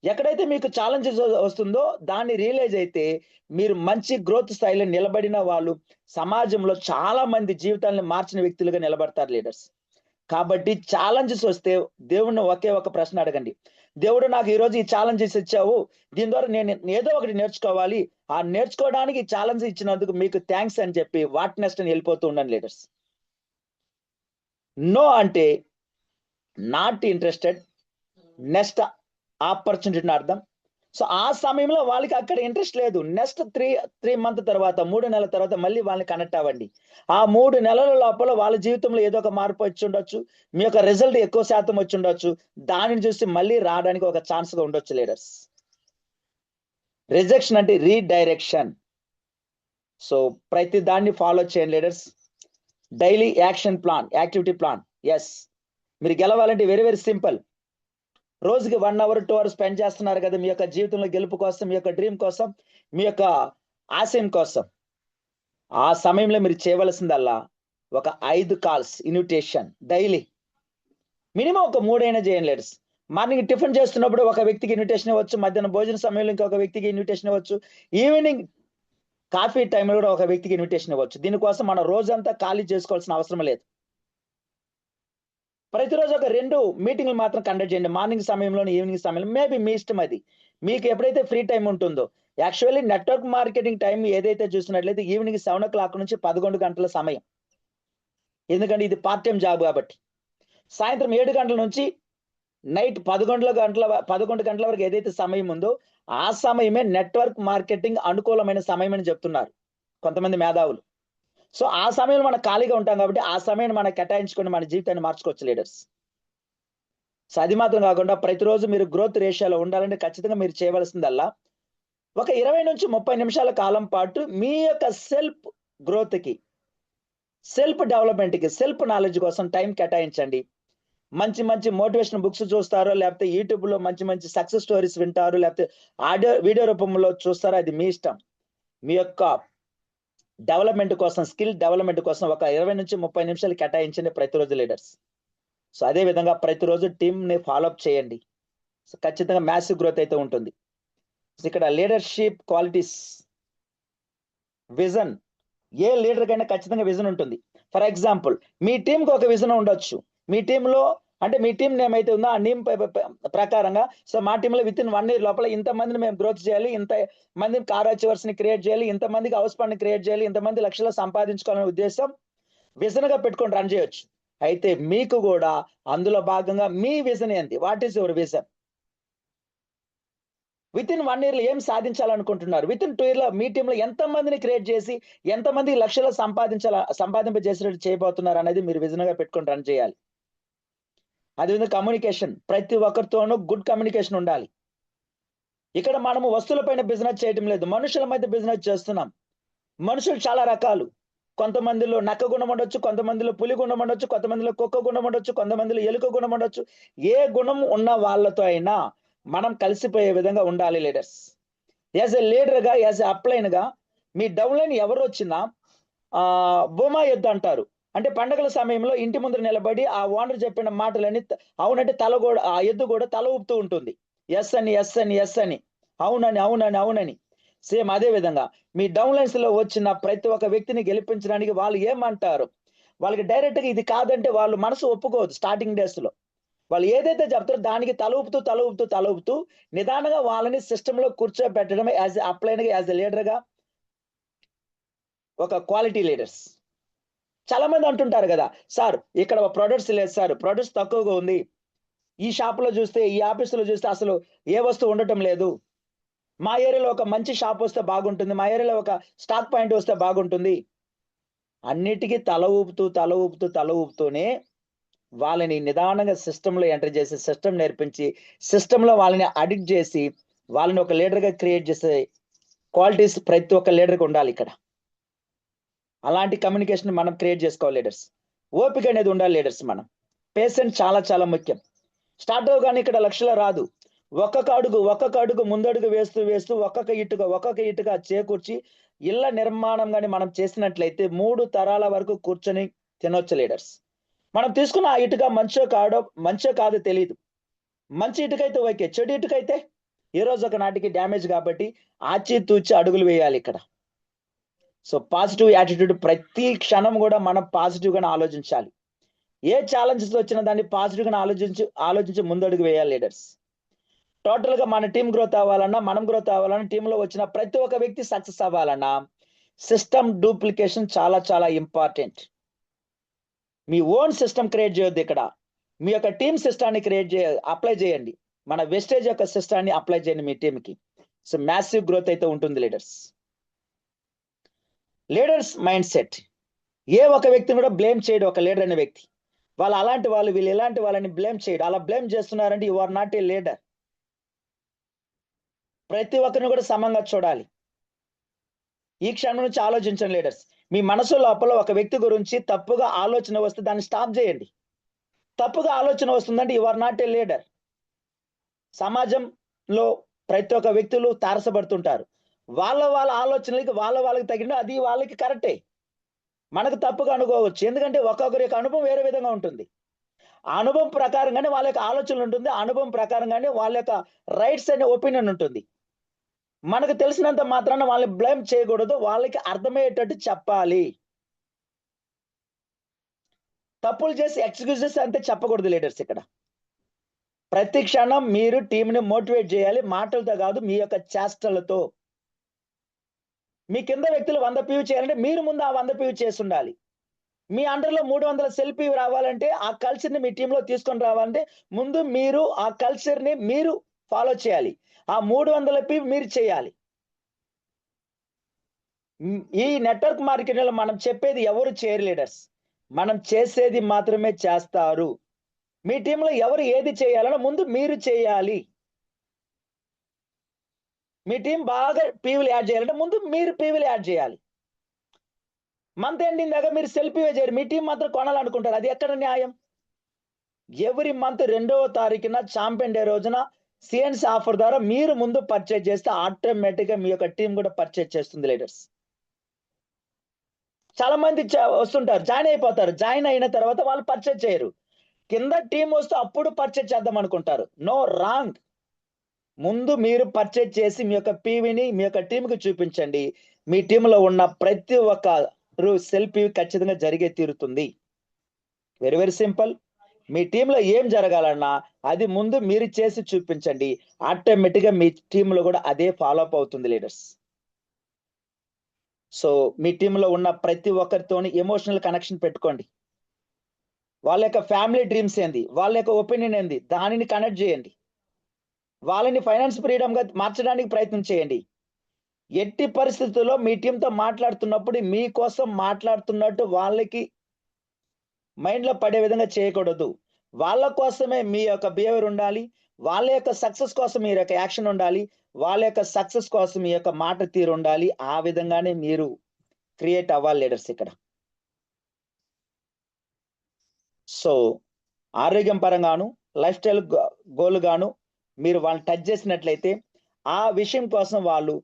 ఎక్కడైతే మీకు ఛాలెంజెస్ వస్తుందో దాన్ని రియలైజ్ అయితే మీరు మంచి గ్రోత్ స్థాయిలో నిలబడిన వాళ్ళు సమాజంలో చాలా మంది జీవితాలను మార్చిన వ్యక్తులుగా నిలబడతారు లీడర్స్. కాబట్టి ఛాలెంజెస్ వస్తే దేవుడిని ఒకే ఒక ప్రశ్న అడగండి. దేవుడు, నాకు ఈరోజు ఈ ఛాలెంజెస్ ఇచ్చావు, దీని ద్వారా నేను ఏదో ఒకటి నేర్చుకోవాలి, ఆ నేర్చుకోవడానికి ఛాలెంజ్ ఇచ్చినందుకు మీకు థ్యాంక్స్ అని చెప్పి వాట్ నెక్స్ట్ అని వెళ్ళిపోతూ ఉండండి లీడర్స్. నో అంటే నాట్ ఇంట్రెస్టెడ్, నెక్స్ట్ ఆపర్చునిటీని అర్థం. సో ఆ సమయంలో వాళ్ళకి అక్కడ ఇంట్రెస్ట్ లేదు. నెక్స్ట్ 3 మంత్ తర్వాత, 3 నెలల తర్వాత మళ్ళీ వాళ్ళని కనెక్ట్ అవ్వండి. ఆ 3 నెలల లోపల వాళ్ళ జీవితంలో ఏదో ఒక మార్పు వచ్చి ఉండొచ్చు, మీ యొక్క రిజల్ట్ ఎక్కువ శాతం వచ్చి ఉండొచ్చు. దానిని చూసి మళ్ళీ రావడానికి ఒక ఛాన్స్ గా ఉండొచ్చు లీడర్స్. రిజెక్షన్ అంటే రీడైరెక్షన్. సో ప్రతి దాన్ని ఫాలో చేయండి leaders. Daily action plan, activity plan. Yes, మీరు గెలవాలంటే వెరీ వెరీ సింపుల్. రోజుకి 1 అవర్ 2 అవర్స్ స్పెండ్ చేస్తున్నారు కదా మీ యొక్క జీవితంలో గెలుపు కోసం, మీ యొక్క డ్రీమ్ కోసం, మీ యొక్క ఆశయం కోసం. ఆ సమయంలో మీరు చేయవలసిందల్లా ఒక 5 కాల్స్ ఇన్విటేషన్ డైలీ, మినిమం ఒక 3 అయినా చేయండి లీడర్స్. మార్నింగ్ టిఫిన్ చేస్తున్నప్పుడు ఒక వ్యక్తికి ఇన్విటేషన్ ఇవ్వచ్చు, మధ్యాహ్నం భోజన సమయంలో ఇంకొక వ్యక్తికి ఇన్విటేషన్ ఇవ్వచ్చు, ఈవినింగ్ కాఫీ టైంలో కూడా ఒక వ్యక్తికి ఇన్విటేషన్ ఇవ్వచ్చు. దీనికోసం మనం రోజంతా ఖాళీ చేసుకోవాల్సిన అవసరం లేదు. ప్రతిరోజు ఒక 2 మీటింగ్లు మాత్రం కండక్ట్ చేయండి, మార్నింగ్ సమయంలో, ఈవినింగ్ సమయంలో. మేబీ మీ ఇష్టం, అది మీకు ఎప్పుడైతే ఫ్రీ టైం ఉంటుందో. యాక్చువల్లీ నెట్వర్క్ మార్కెటింగ్ టైం ఏదైతే చూసినట్లయితే ఈవినింగ్ 7 o'clock నుంచి 11 గంటల సమయం. ఎందుకంటే ఇది పార్ట్ టైం జాబ్ కాబట్టి. సాయంత్రం 7 గంటల నుంచి నైట్ 11 గంటల వరకు ఏదైతే సమయం ఉందో ఆ సమయమే నెట్వర్క్ మార్కెటింగ్ అనుకూలమైన సమయం అని చెప్తున్నారు కొంతమంది మేధావులు. సో ఆ సమయంలో మనం ఖాళీగా ఉంటాం కాబట్టి ఆ సమయాన్ని మనం కేటాయించుకొని మన జీవితాన్ని మార్చుకోవచ్చు లీడర్స్. సో అది మాత్రం కాకుండా ప్రతిరోజు మీరు గ్రోత్ రేషియోలో ఉండాలంటే ఖచ్చితంగా మీరు చేయవలసిందల్లా ఒక 20 నుంచి 30 నిమిషాల కాలం పాటు మీ యొక్క సెల్ఫ్ గ్రోత్కి, సెల్ఫ్ డెవలప్మెంట్కి, సెల్ఫ్ నాలెడ్జ్ కోసం టైం కేటాయించండి. మంచి మంచి మోటివేషన్ బుక్స్ చూస్తారో, లేకపోతే యూట్యూబ్ లో మంచి మంచి సక్సెస్ స్టోరీస్ వింటారు, లేకపోతే వీడియో రూపంలో చూస్తారో, అది మీ ఇష్టం. మీ యొక్క డెవలప్మెంట్ కోసం, స్కిల్ డెవలప్మెంట్ కోసం ఒక 20 నుంచి 30 నిమిషాలు కేటాయించండి ప్రతిరోజు లీడర్స్. సో అదే విధంగా ప్రతిరోజు టీమ్ ని ఫాలోఅప్ చేయండి. సో ఖచ్చితంగా మ్యాసివ్ గ్రోత్ అయితే ఉంటుంది. ఇక్కడ లీడర్షిప్ క్వాలిటీస్, విజన్. ఏ లీడర్ కైనా ఖచ్చితంగా విజన్ ఉంటుంది. ఫర్ ఎగ్జాంపుల్, మీ టీంకి ఒక విజన్ ఉండొచ్చు. మీ టీంలో అంటే మీ టీం నేమ్ అయితే ఉందో ఆ నేమ్ ప్రకారంగా, సో మా టీంలో విత్ ఇన్ 1 year లోపల ఇంతమందిని మేము గ్రోత్ చేయాలి, ఇంత మంది కార్ అచీవర్స్ ని క్రియేట్ చేయాలి, ఇంతమందికి హౌస్ ఫండ్ ని క్రియేట్ చేయాలి, ఇంతమంది లక్షలు సంపాదించుకోవాలనే ఉద్దేశం విజన్ గా పెట్టుకొని రన్ చేయొచ్చు. అయితే మీకు కూడా అందులో భాగంగా మీ విజన్ ఏంటి? What is your vision? With in 1 year లో ఏం సాధించాలనుకుంటున్నారు? విత్ ఇన్ 2 year లో మీ టీంలో ఎంతమందిని క్రియేట్ చేసి ఎంతమంది లక్షలు సంపాదింపజేసేటట్టు చేయబోతున్నారు అనేది మీరు విజన్ గా పెట్టుకొని రన్ చేయాలి. అదేవిధంగా కమ్యూనికేషన్, ప్రతి ఒక్కరితోనూ గుడ్ కమ్యూనికేషన్ ఉండాలి. ఇక్కడ మనము వస్తువులపైన బిజినెస్ చేయడం లేదు, మనుషుల మధ్య బిజినెస్ చేస్తున్నాం. మనుషులు చాలా రకాలు. కొంతమందిలో నక్క గుణం ఉండొచ్చు, కొంతమందిలో పులి గుణం ఉండొచ్చు, కొంతమందిలో కుక్క గుణం ఉండొచ్చు, కొంతమందిలో ఎలుక గుణం ఉండొచ్చు. ఏ గుణం ఉన్న వాళ్ళతో అయినా మనం కలిసిపోయే విధంగా ఉండాలి లీడర్స్. యాజ్ ఎ లీడర్ గా, యాజ్ ఎ అప్లైన్ గా మీ డౌన్ లైన్ ఎవరు వచ్చినా బొమా ఎద్దు అంటారు. అంటే పండుగల సమయంలో ఇంటి ముందు నిలబడి ఆ ఓనర్ చెప్పిన మాటలని అవునంటే తల కూడా, ఆ ఎద్దు కూడా తల ఊపుతూ ఉంటుంది. ఎస్ అని, ఎస్ అని, ఎస్ అని, అవునని, అవునని, అవునని. సేమ్ అదే విధంగా మీ డౌన్ లైన్స్ లో వచ్చిన ప్రతి ఒక్క వ్యక్తిని గెలిపించడానికి వాళ్ళు ఏమంటారు, వాళ్ళకి డైరెక్ట్ గా ఇది కాదంటే వాళ్ళు మనసు ఒప్పుకోదు. స్టార్టింగ్ డేస్ లో వాళ్ళు ఏదైతే చెప్తారో దానికి తల ఊపుతూ నిదానంగా వాళ్ళని సిస్టమ్ లో కూర్చోబెట్టడమే యాజ్ అప్లైన్ గా, యాజ్ ఎ లీడర్ గా ఒక క్వాలిటీ లీడర్స్. చాలా మంది అంటుంటారు కదా, సార్ ఇక్కడ ప్రొడక్ట్స్ లేదు సార్, ప్రొడక్ట్స్ తక్కువగా ఉంది, ఈ షాప్ లో చూస్తే, ఈ ఆఫీసులో చూస్తే అసలు ఏ వస్తువు ఉండటం లేదు, మా ఏరియాలో ఒక మంచి షాప్ వస్తే బాగుంటుంది, మా ఏరియాలో ఒక స్టాక్ పాయింట్ వస్తే బాగుంటుంది. అన్నిటికీ తల ఊపుతూనే వాళ్ళని నిదానంగా సిస్టంలో ఎంటర్ చేసి, సిస్టమ్ నేర్పించి, సిస్టంలో వాళ్ళని అడిక్ట్ చేసి, వాళ్ళని ఒక లీడర్ గా క్రియేట్ చేసే క్వాలిటీస్ ప్రతి ఒక్క లీడర్కి ఉండాలి ఇక్కడ. అలాంటి కమ్యూనికేషన్ మనం క్రియేట్ చేసుకోవాలి లీడర్స్. ఓపిక అనేది ఉండాలి లీడర్స్. మనం పేషెంట్ చాలా చాలా ముఖ్యం. స్టార్ట్ అవగానే ఇక్కడ లక్షల రాదు. ఒక్కొక్క అడుగు ముందడుగు వేస్తూ ఒక్కొక్క ఇటుగా చేకూర్చి ఇళ్ల నిర్మాణం కానీ మనం చేసినట్లయితే 3 తరాల వరకు కూర్చొని తినొచ్చు లీడర్స్. మనం తీసుకున్న ఆ ఇటుక మంచో కాదో తెలియదు. మంచి ఇటుకైతే ఓకే, చెడు ఇటుకైతే ఏ రోజు ఒక నాటికి డ్యామేజ్. కాబట్టి ఆచితూచి అడుగులు వేయాలి ఇక్కడ. సో పాజిటివ్ యాటిట్యూడ్, ప్రతి క్షణం కూడా మనం పాజిటివ్ గానే ఆలోచించాలి. ఏ ఛాలెంజెస్ వచ్చినా దాన్ని పాజిటివ్ గానే ఆలోచించి ముందడుగు వేయాలి లీడర్స్. టోటల్ గా మన టీం గ్రోత్ అవ్వాలన్నా, మనం గ్రోత్ అవ్వాలన్నా, టీంలో వచ్చిన ప్రతి ఒక్క వ్యక్తి సక్సెస్ అవ్వాలన్నా సిస్టమ్ డూప్లికేషన్ చాలా చాలా ఇంపార్టెంట్. మీ ఓన్ సిస్టమ్ క్రియేట్ చేయొద్దు. ఇక్కడ మీ యొక్క టీమ్ సిస్టాన్ని అప్లై చేయండి. మన వెస్టేజ్ యొక్క సిస్టాన్ని అప్లై చేయండి మీ టీంకి. సో మ్యాసివ్ గ్రోత్ అయితే ఉంటుంది లీడర్స్. లీడర్స్ మైండ్ సెట్, ఏ ఒక వ్యక్తిని కూడా బ్లేమ్ చేయడు. ఒక లీడర్ అనే వ్యక్తి వాళ్ళు అలాంటి వాళ్ళు, వీళ్ళు ఇలాంటి వాళ్ళని బ్లేమ్ చేయడు. అలా బ్లేమ్ చేస్తున్నారంటే you are not a leader. ప్రతి ఒక్కరిని కూడా సమంగా చూడాలి. ఈ క్షణం నుంచి ఆలోచించండి లీడర్స్. మీ మనసు లోపల ఒక వ్యక్తి గురించి తప్పుగా ఆలోచన వస్తే దాన్ని స్టాప్ చేయండి. తప్పుగా ఆలోచన వస్తుందంటే you are not a leader. సమాజంలో ప్రతి ఒక్క వ్యక్తులు తారసపడుతుంటారు. వాళ్ళ ఆలోచనలకి వాళ్ళకి తగిన అది వాళ్ళకి కరెక్టే, మనకు తప్పుగా అనుకోవచ్చు. ఎందుకంటే ఒక్కొక్కరి యొక్క అనుభవం వేరే విధంగా ఉంటుంది. ఆ అనుభవం ప్రకారంగానే వాళ్ళ యొక్క ఆలోచనలు ఉంటుంది. ఆ అనుభవం ప్రకారంగానే వాళ్ళ యొక్క రైట్స్ అనే ఒపీనియన్ ఉంటుంది. మనకు తెలిసినంత మాత్రాన వాళ్ళని బ్లేమ్ చేయకూడదు, వాళ్ళకి అర్థమయ్యేటట్టు చెప్పాలి. తప్పులు చేసి ఎక్స్క్యూజెస్ అంతే చెప్పకూడదు లీడర్స్. ఇక్కడ ప్రతి క్షణం మీరు టీంని మోటివేట్ చేయాలి, మాటలతో కాదు, మీ యొక్క చేష్టలతో. మీ కింద వ్యక్తులు 100 PV చేయాలంటే మీరు ముందు ఆ 100 PV చేసి ఉండాలి. మీ అండర్లో 300 సెల్ఫ్ PV రావాలంటే, ఆ కల్చర్ ని మీ టీంలో తీసుకొని రావాలంటే ముందు మీరు ఆ కల్చర్ ని మీరు ఫాలో చేయాలి. ఆ 300 PV మీరు చేయాలి. ఈ నెట్వర్క్ మార్కెటింగ్ లో మనం చెప్పేది ఎవరు చేయరు లీడర్స్, మనం చేసేది మాత్రమే చేస్తారు. మీ టీంలో ఎవరు ఏది చేయాలన్నా ముందు మీరు చేయాలి. మీ టీం బాగా పీవీలు యాడ్ చేయాలంటే ముందు మీరు పీవీలు యాడ్ చేయాలి. మంత్ ఎండింగ్ దాకా మీరు సెల్ఫ్ పీవీ చేయరు, మీ టీం మాత్రం కొనాలనుకుంటారు. అది ఎక్కడ న్యాయం? ఎవ్రీ మంత్ 2వ తారీఖున ఛాంపియన్ డే రోజున సిఎన్సి ఆఫర్ ద్వారా మీరు ముందు పర్చేజ్ చేస్తే ఆటోమేటిక్ గా మీ యొక్క టీం కూడా పర్చేజ్ చేస్తుంది లీడర్స్. చాలా మంది వస్తుంటారు, జాయిన్ అయిపోతారు, జాయిన్ అయిన తర్వాత వాళ్ళు పర్చేజ్ చేయరు. కింద టీం వస్తే అప్పుడు పర్చేజ్ చేద్దాం అనుకుంటారు. No, wrong. ముందు మీరు పర్చేజ్ చేసి మీ యొక్క పీవీని మీ యొక్క టీంకి చూపించండి. మీ టీంలో ఉన్న ప్రతి ఒక్కరు సెల్ఫీ ఖచ్చితంగా జరిగే తీరుతుంది. Very very simple. మీ టీంలో ఏం జరగాలన్నా అది ముందు మీరు చేసి చూపించండి. ఆటోమేటిక్గా మీ టీంలో కూడా అదే ఫాలో అప్ అవుతుంది లీడర్స్. సో మీ టీంలో ఉన్న ప్రతి ఒక్కరితోని ఎమోషనల్ కనెక్షన్ పెట్టుకోండి. వాళ్ళ యొక్క ఫ్యామిలీ డ్రీమ్స్ ఏంది, వాళ్ళ యొక్క ఒపీనియన్ ఏంది, దానిని కనెక్ట్ చేయండి. వాళ్ళని ఫైనాన్స్ ఫ్రీడమ్ గా మార్చడానికి ప్రయత్నం చేయండి. ఎట్టి పరిస్థితుల్లో మీ టీంతో మాట్లాడుతున్నప్పుడు మీకోసం మాట్లాడుతున్నట్టు వాళ్ళకి మైండ్ లో పడే విధంగా చేయకూడదు. వాళ్ళ కోసమే మీ యొక్క బిహేవియర్ ఉండాలి. వాళ్ళ యొక్క సక్సెస్ కోసం మీ యొక్క యాక్షన్ ఉండాలి. వాళ్ళ యొక్క సక్సెస్ కోసం మీ యొక్క మాట తీరు ఉండాలి. ఆ విధంగానే మీరు క్రియేట్ అవ్వాలి లీడర్స్ ఇక్కడ. సో ఆరోగ్యం పరంగాను, లైఫ్ స్టైల్ గోల్ గాను మీరు వాళ్ళని టచ్ చేసినట్లయితే ఆ విషయం కోసం వాళ్ళు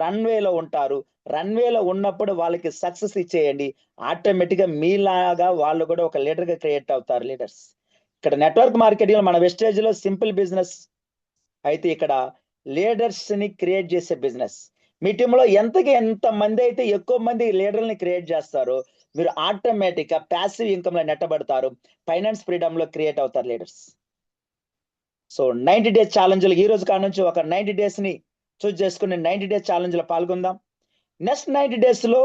రన్వేలో ఉంటారు. రన్వేలో ఉన్నప్పుడు వాళ్ళకి సక్సెస్ ఇచ్చేయండి. ఆటోమేటిక్ గా మీలాగా వాళ్ళు కూడా ఒక లీడర్ గా క్రియేట్ అవుతారు లీడర్స్. ఇక్కడ నెట్వర్క్ మార్కెటింగ్ మన వెస్టేజ్ లో సింపుల్ బిజినెస్ అయితే, ఇక్కడ లీడర్స్ ని క్రియేట్ చేసే బిజినెస్. మీ టీంలో ఎంత మంది అయితే ఎక్కువ మంది లీడర్ని క్రియేట్ చేస్తారో మీరు ఆటోమేటిక్ గా ప్యాసివ్ ఇన్కమ్ లో నెట్టబడతారు. ఫైనాన్స్ ఫ్రీడమ్ లో క్రియేట్ అవుతారు లీడర్స్. సో 90 డేస్ ఛాలెంజ్లు ఈ రోజు కాడ నుంచి ఒక 90 డేస్ ని చూస్ చేసుకుని 90 డేస్ ఛాలెంజ్ లో పాల్గొందాం. నెక్స్ట్ 90 డేస్ లో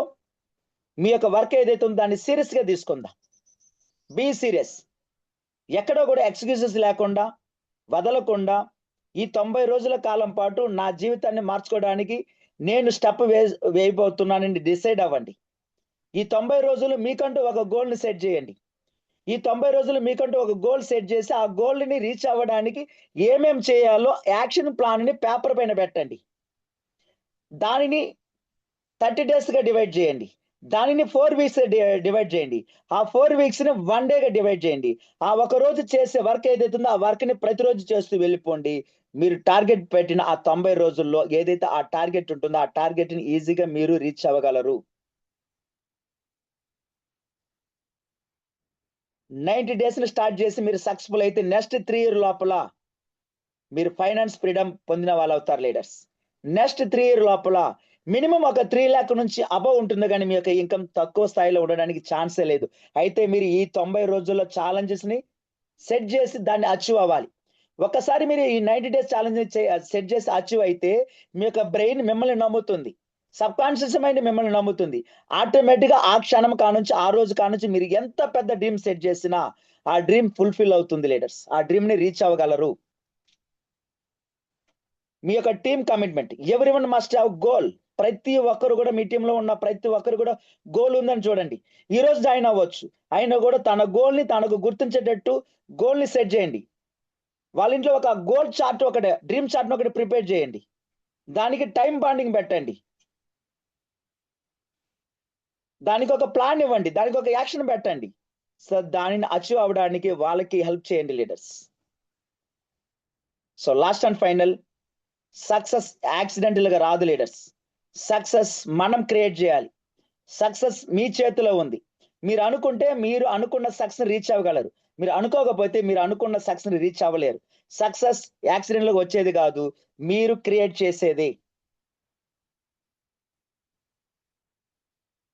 మీ యొక్క వర్క్ ఏదైతే ఉందో దాన్ని సీరియస్ గా తీసుకుందాం. Be serious. ఎక్కడో కూడా ఎక్స్క్యూజెస్ లేకుండా, వదలకుండా ఈ 90 రోజుల కాలం పాటు నా జీవితాన్ని మార్చుకోవడానికి నేను స్టెప్ వేయబోతున్నానని డిసైడ్ అవ్వండి. ఈ 90 రోజులు మీకంటూ ఒక గోల్ ని సెట్ చేయండి. ఈ 90 రోజులు మీకంటూ ఒక గోల్ సెట్ చేసి ఆ గోల్ ని రీచ్ అవ్వడానికి ఏమేం చేయాలో యాక్షన్ ప్లాన్ ని పేపర్ పైన పెట్టండి. దానిని 30 డేస్ గా డివైడ్ చేయండి. దానిని 4 వీక్స్ డివైడ్ చేయండి. ఆ 4 వీక్స్ ని 1 డేగా డివైడ్ చేయండి. ఆ ఒక రోజు చేసే వర్క్ ఏదైతే ఉందో ఆ వర్క్ ని ప్రతిరోజు చేస్తూ వెళ్ళిపోండి. మీరు టార్గెట్ పెట్టిన ఆ 90 రోజుల్లో ఏదైతే ఆ టార్గెట్ ఉంటుందో ఆ టార్గెట్ ని ఈజీగా మీరు రీచ్ అవ్వగలరు. 90 డేస్ ని స్టార్ట్ చేసి మీరు సక్సెస్ఫుల్ అయితే నెక్స్ట్ 3 ఇయర్ లోపల మీరు ఫైనాన్స్ ఫ్రీడమ్ పొందిన వాళ్ళు అవుతారు లీడర్స్. నెక్స్ట్ 3 ఇయర్ లోపల మినిమం ఒక 3 లాక్ నుంచి అబవ్ ఉంటుంది, కానీ మీ యొక్క ఇన్కమ్ తక్కువ స్థాయిలో ఉండడానికి ఛాన్సే లేదు. అయితే మీరు ఈ 90 రోజుల్లో ఛాలెంజెస్ ని సెట్ చేసి దాన్ని అచీవ్ అవ్వాలి. ఒకసారి మీరు ఈ 90 డేస్ ఛాలెంజ్ సెట్ చేసి అచీవ్ అయితే మీ యొక్క బ్రెయిన్ మిమ్మల్ని నమ్ముతుంది, సబ్ కాన్షియస్ మైండ్ మిమ్మల్ని నమ్ముతుంది. ఆటోమేటిక్ గా ఆ క్షణం కానుంచి ఆ రోజు కానుంచి మీరు ఎంత పెద్ద డ్రీమ్ సెట్ చేసినా ఆ డ్రీమ్ ఫుల్ఫిల్ అవుతుంది లీడర్స్. ఆ డ్రీమ్ ని రీచ్ అవ్వగలరు. మీ యొక్క team commitment, everyone must have goal. ప్రతి ఒక్కరు కూడా మీ టీంలో ఉన్న ప్రతి ఒక్కరు కూడా గోల్ ఉందని చూడండి. ఈ రోజు జాయిన్ అవ్వచ్చు, అయినా కూడా తన గోల్ ని తనకు గుర్తించేటట్టు గోల్ ని సెట్ చేయండి. వాళ్ళ ఇంట్లో ఒక గోల్ చార్ట్, ఒకటి డ్రీమ్ చార్ట్ ఒకటి ప్రిపేర్ చేయండి. దానికి టైం బాండింగ్ పెట్టండి. దానికి ఒక ప్లాన్ ఇవ్వండి, దానికి ఒక యాక్షన్ పెట్టండి. సో దానిని అచీవ్ అవ్వడానికి వాళ్ళకి హెల్ప్ చేయండి leaders. So last and final, success accidental గా రాదు లీడర్స్. సక్సెస్ మనం క్రియేట్ చేయాలి. సక్సెస్ మీ చేతిలో ఉంది. మీరు అనుకుంటే మీరు అనుకున్న సక్సెస్ రీచ్ అవ్వగలరు. మీరు అనుకోకపోతే మీరు అనుకున్న సక్సెస్ రీచ్ అవ్వలేరు. సక్సెస్ యాక్సిడెంట్ లో వచ్చేది కాదు, మీరు క్రియేట్ చేసేది.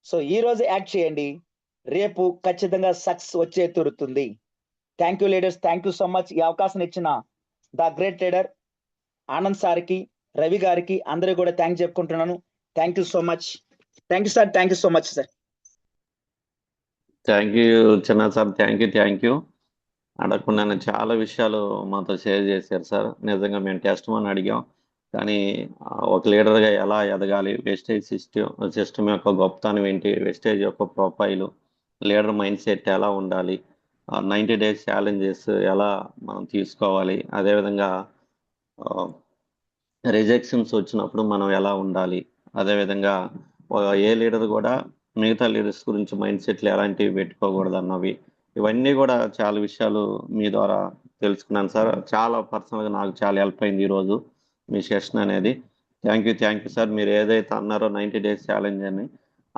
సో ఈ రోజు యాక్ట్ చేయండి, రేపు ఖచ్చితంగా సక్సెస్ వచ్చే తీరుతుంది. Thank you leaders, thank you so much. ఈ అవకాశం ఇచ్చిన ద గ్రేట్ లీడర్ ఆనంద్ సార్కి, రవి గారికి అందరూ కూడా థ్యాంక్స్ చెప్పుకుంటున్నాను. Thank you so much. Thank you sir, thank you so much sir. Thank you Chinna sir, thank you. అడగకుండా చాలా విషయాలు మాతో షేర్ చేశారు సార్. నిజంగా మేము టెస్ట్ అని అడిగాం, కానీ ఒక లీడర్గా ఎలా ఎదగాలి, వెస్టేజ్ సిస్టమ్ యొక్క గొప్పతనం ఏంటి, వెస్టేజ్ యొక్క ప్రొఫైలు, లీడర్ మైండ్ సెట్ ఎలా ఉండాలి, 90 డేస్ ఛాలెంజెస్ ఎలా మనం తీసుకోవాలి, అదేవిధంగా రిజెక్షన్స్ వచ్చినప్పుడు మనం ఎలా ఉండాలి, అదేవిధంగా ఏ లీడర్ కూడా మిగతా లీడర్స్ గురించి మైండ్ సెట్లు ఎలాంటివి పెట్టుకోకూడదు అన్నవి ఇవన్నీ కూడా చాలా విషయాలు మీ ద్వారా తెలుసుకున్నాను సార్. చాలా పర్సనల్గా నాకు చాలా హెల్ప్ అయింది ఈరోజు మీ సెషన్ అనేది. Thank you sir. మీరు ఏదైతే అన్నారో 90 డేస్ ఛాలెంజ్ అని,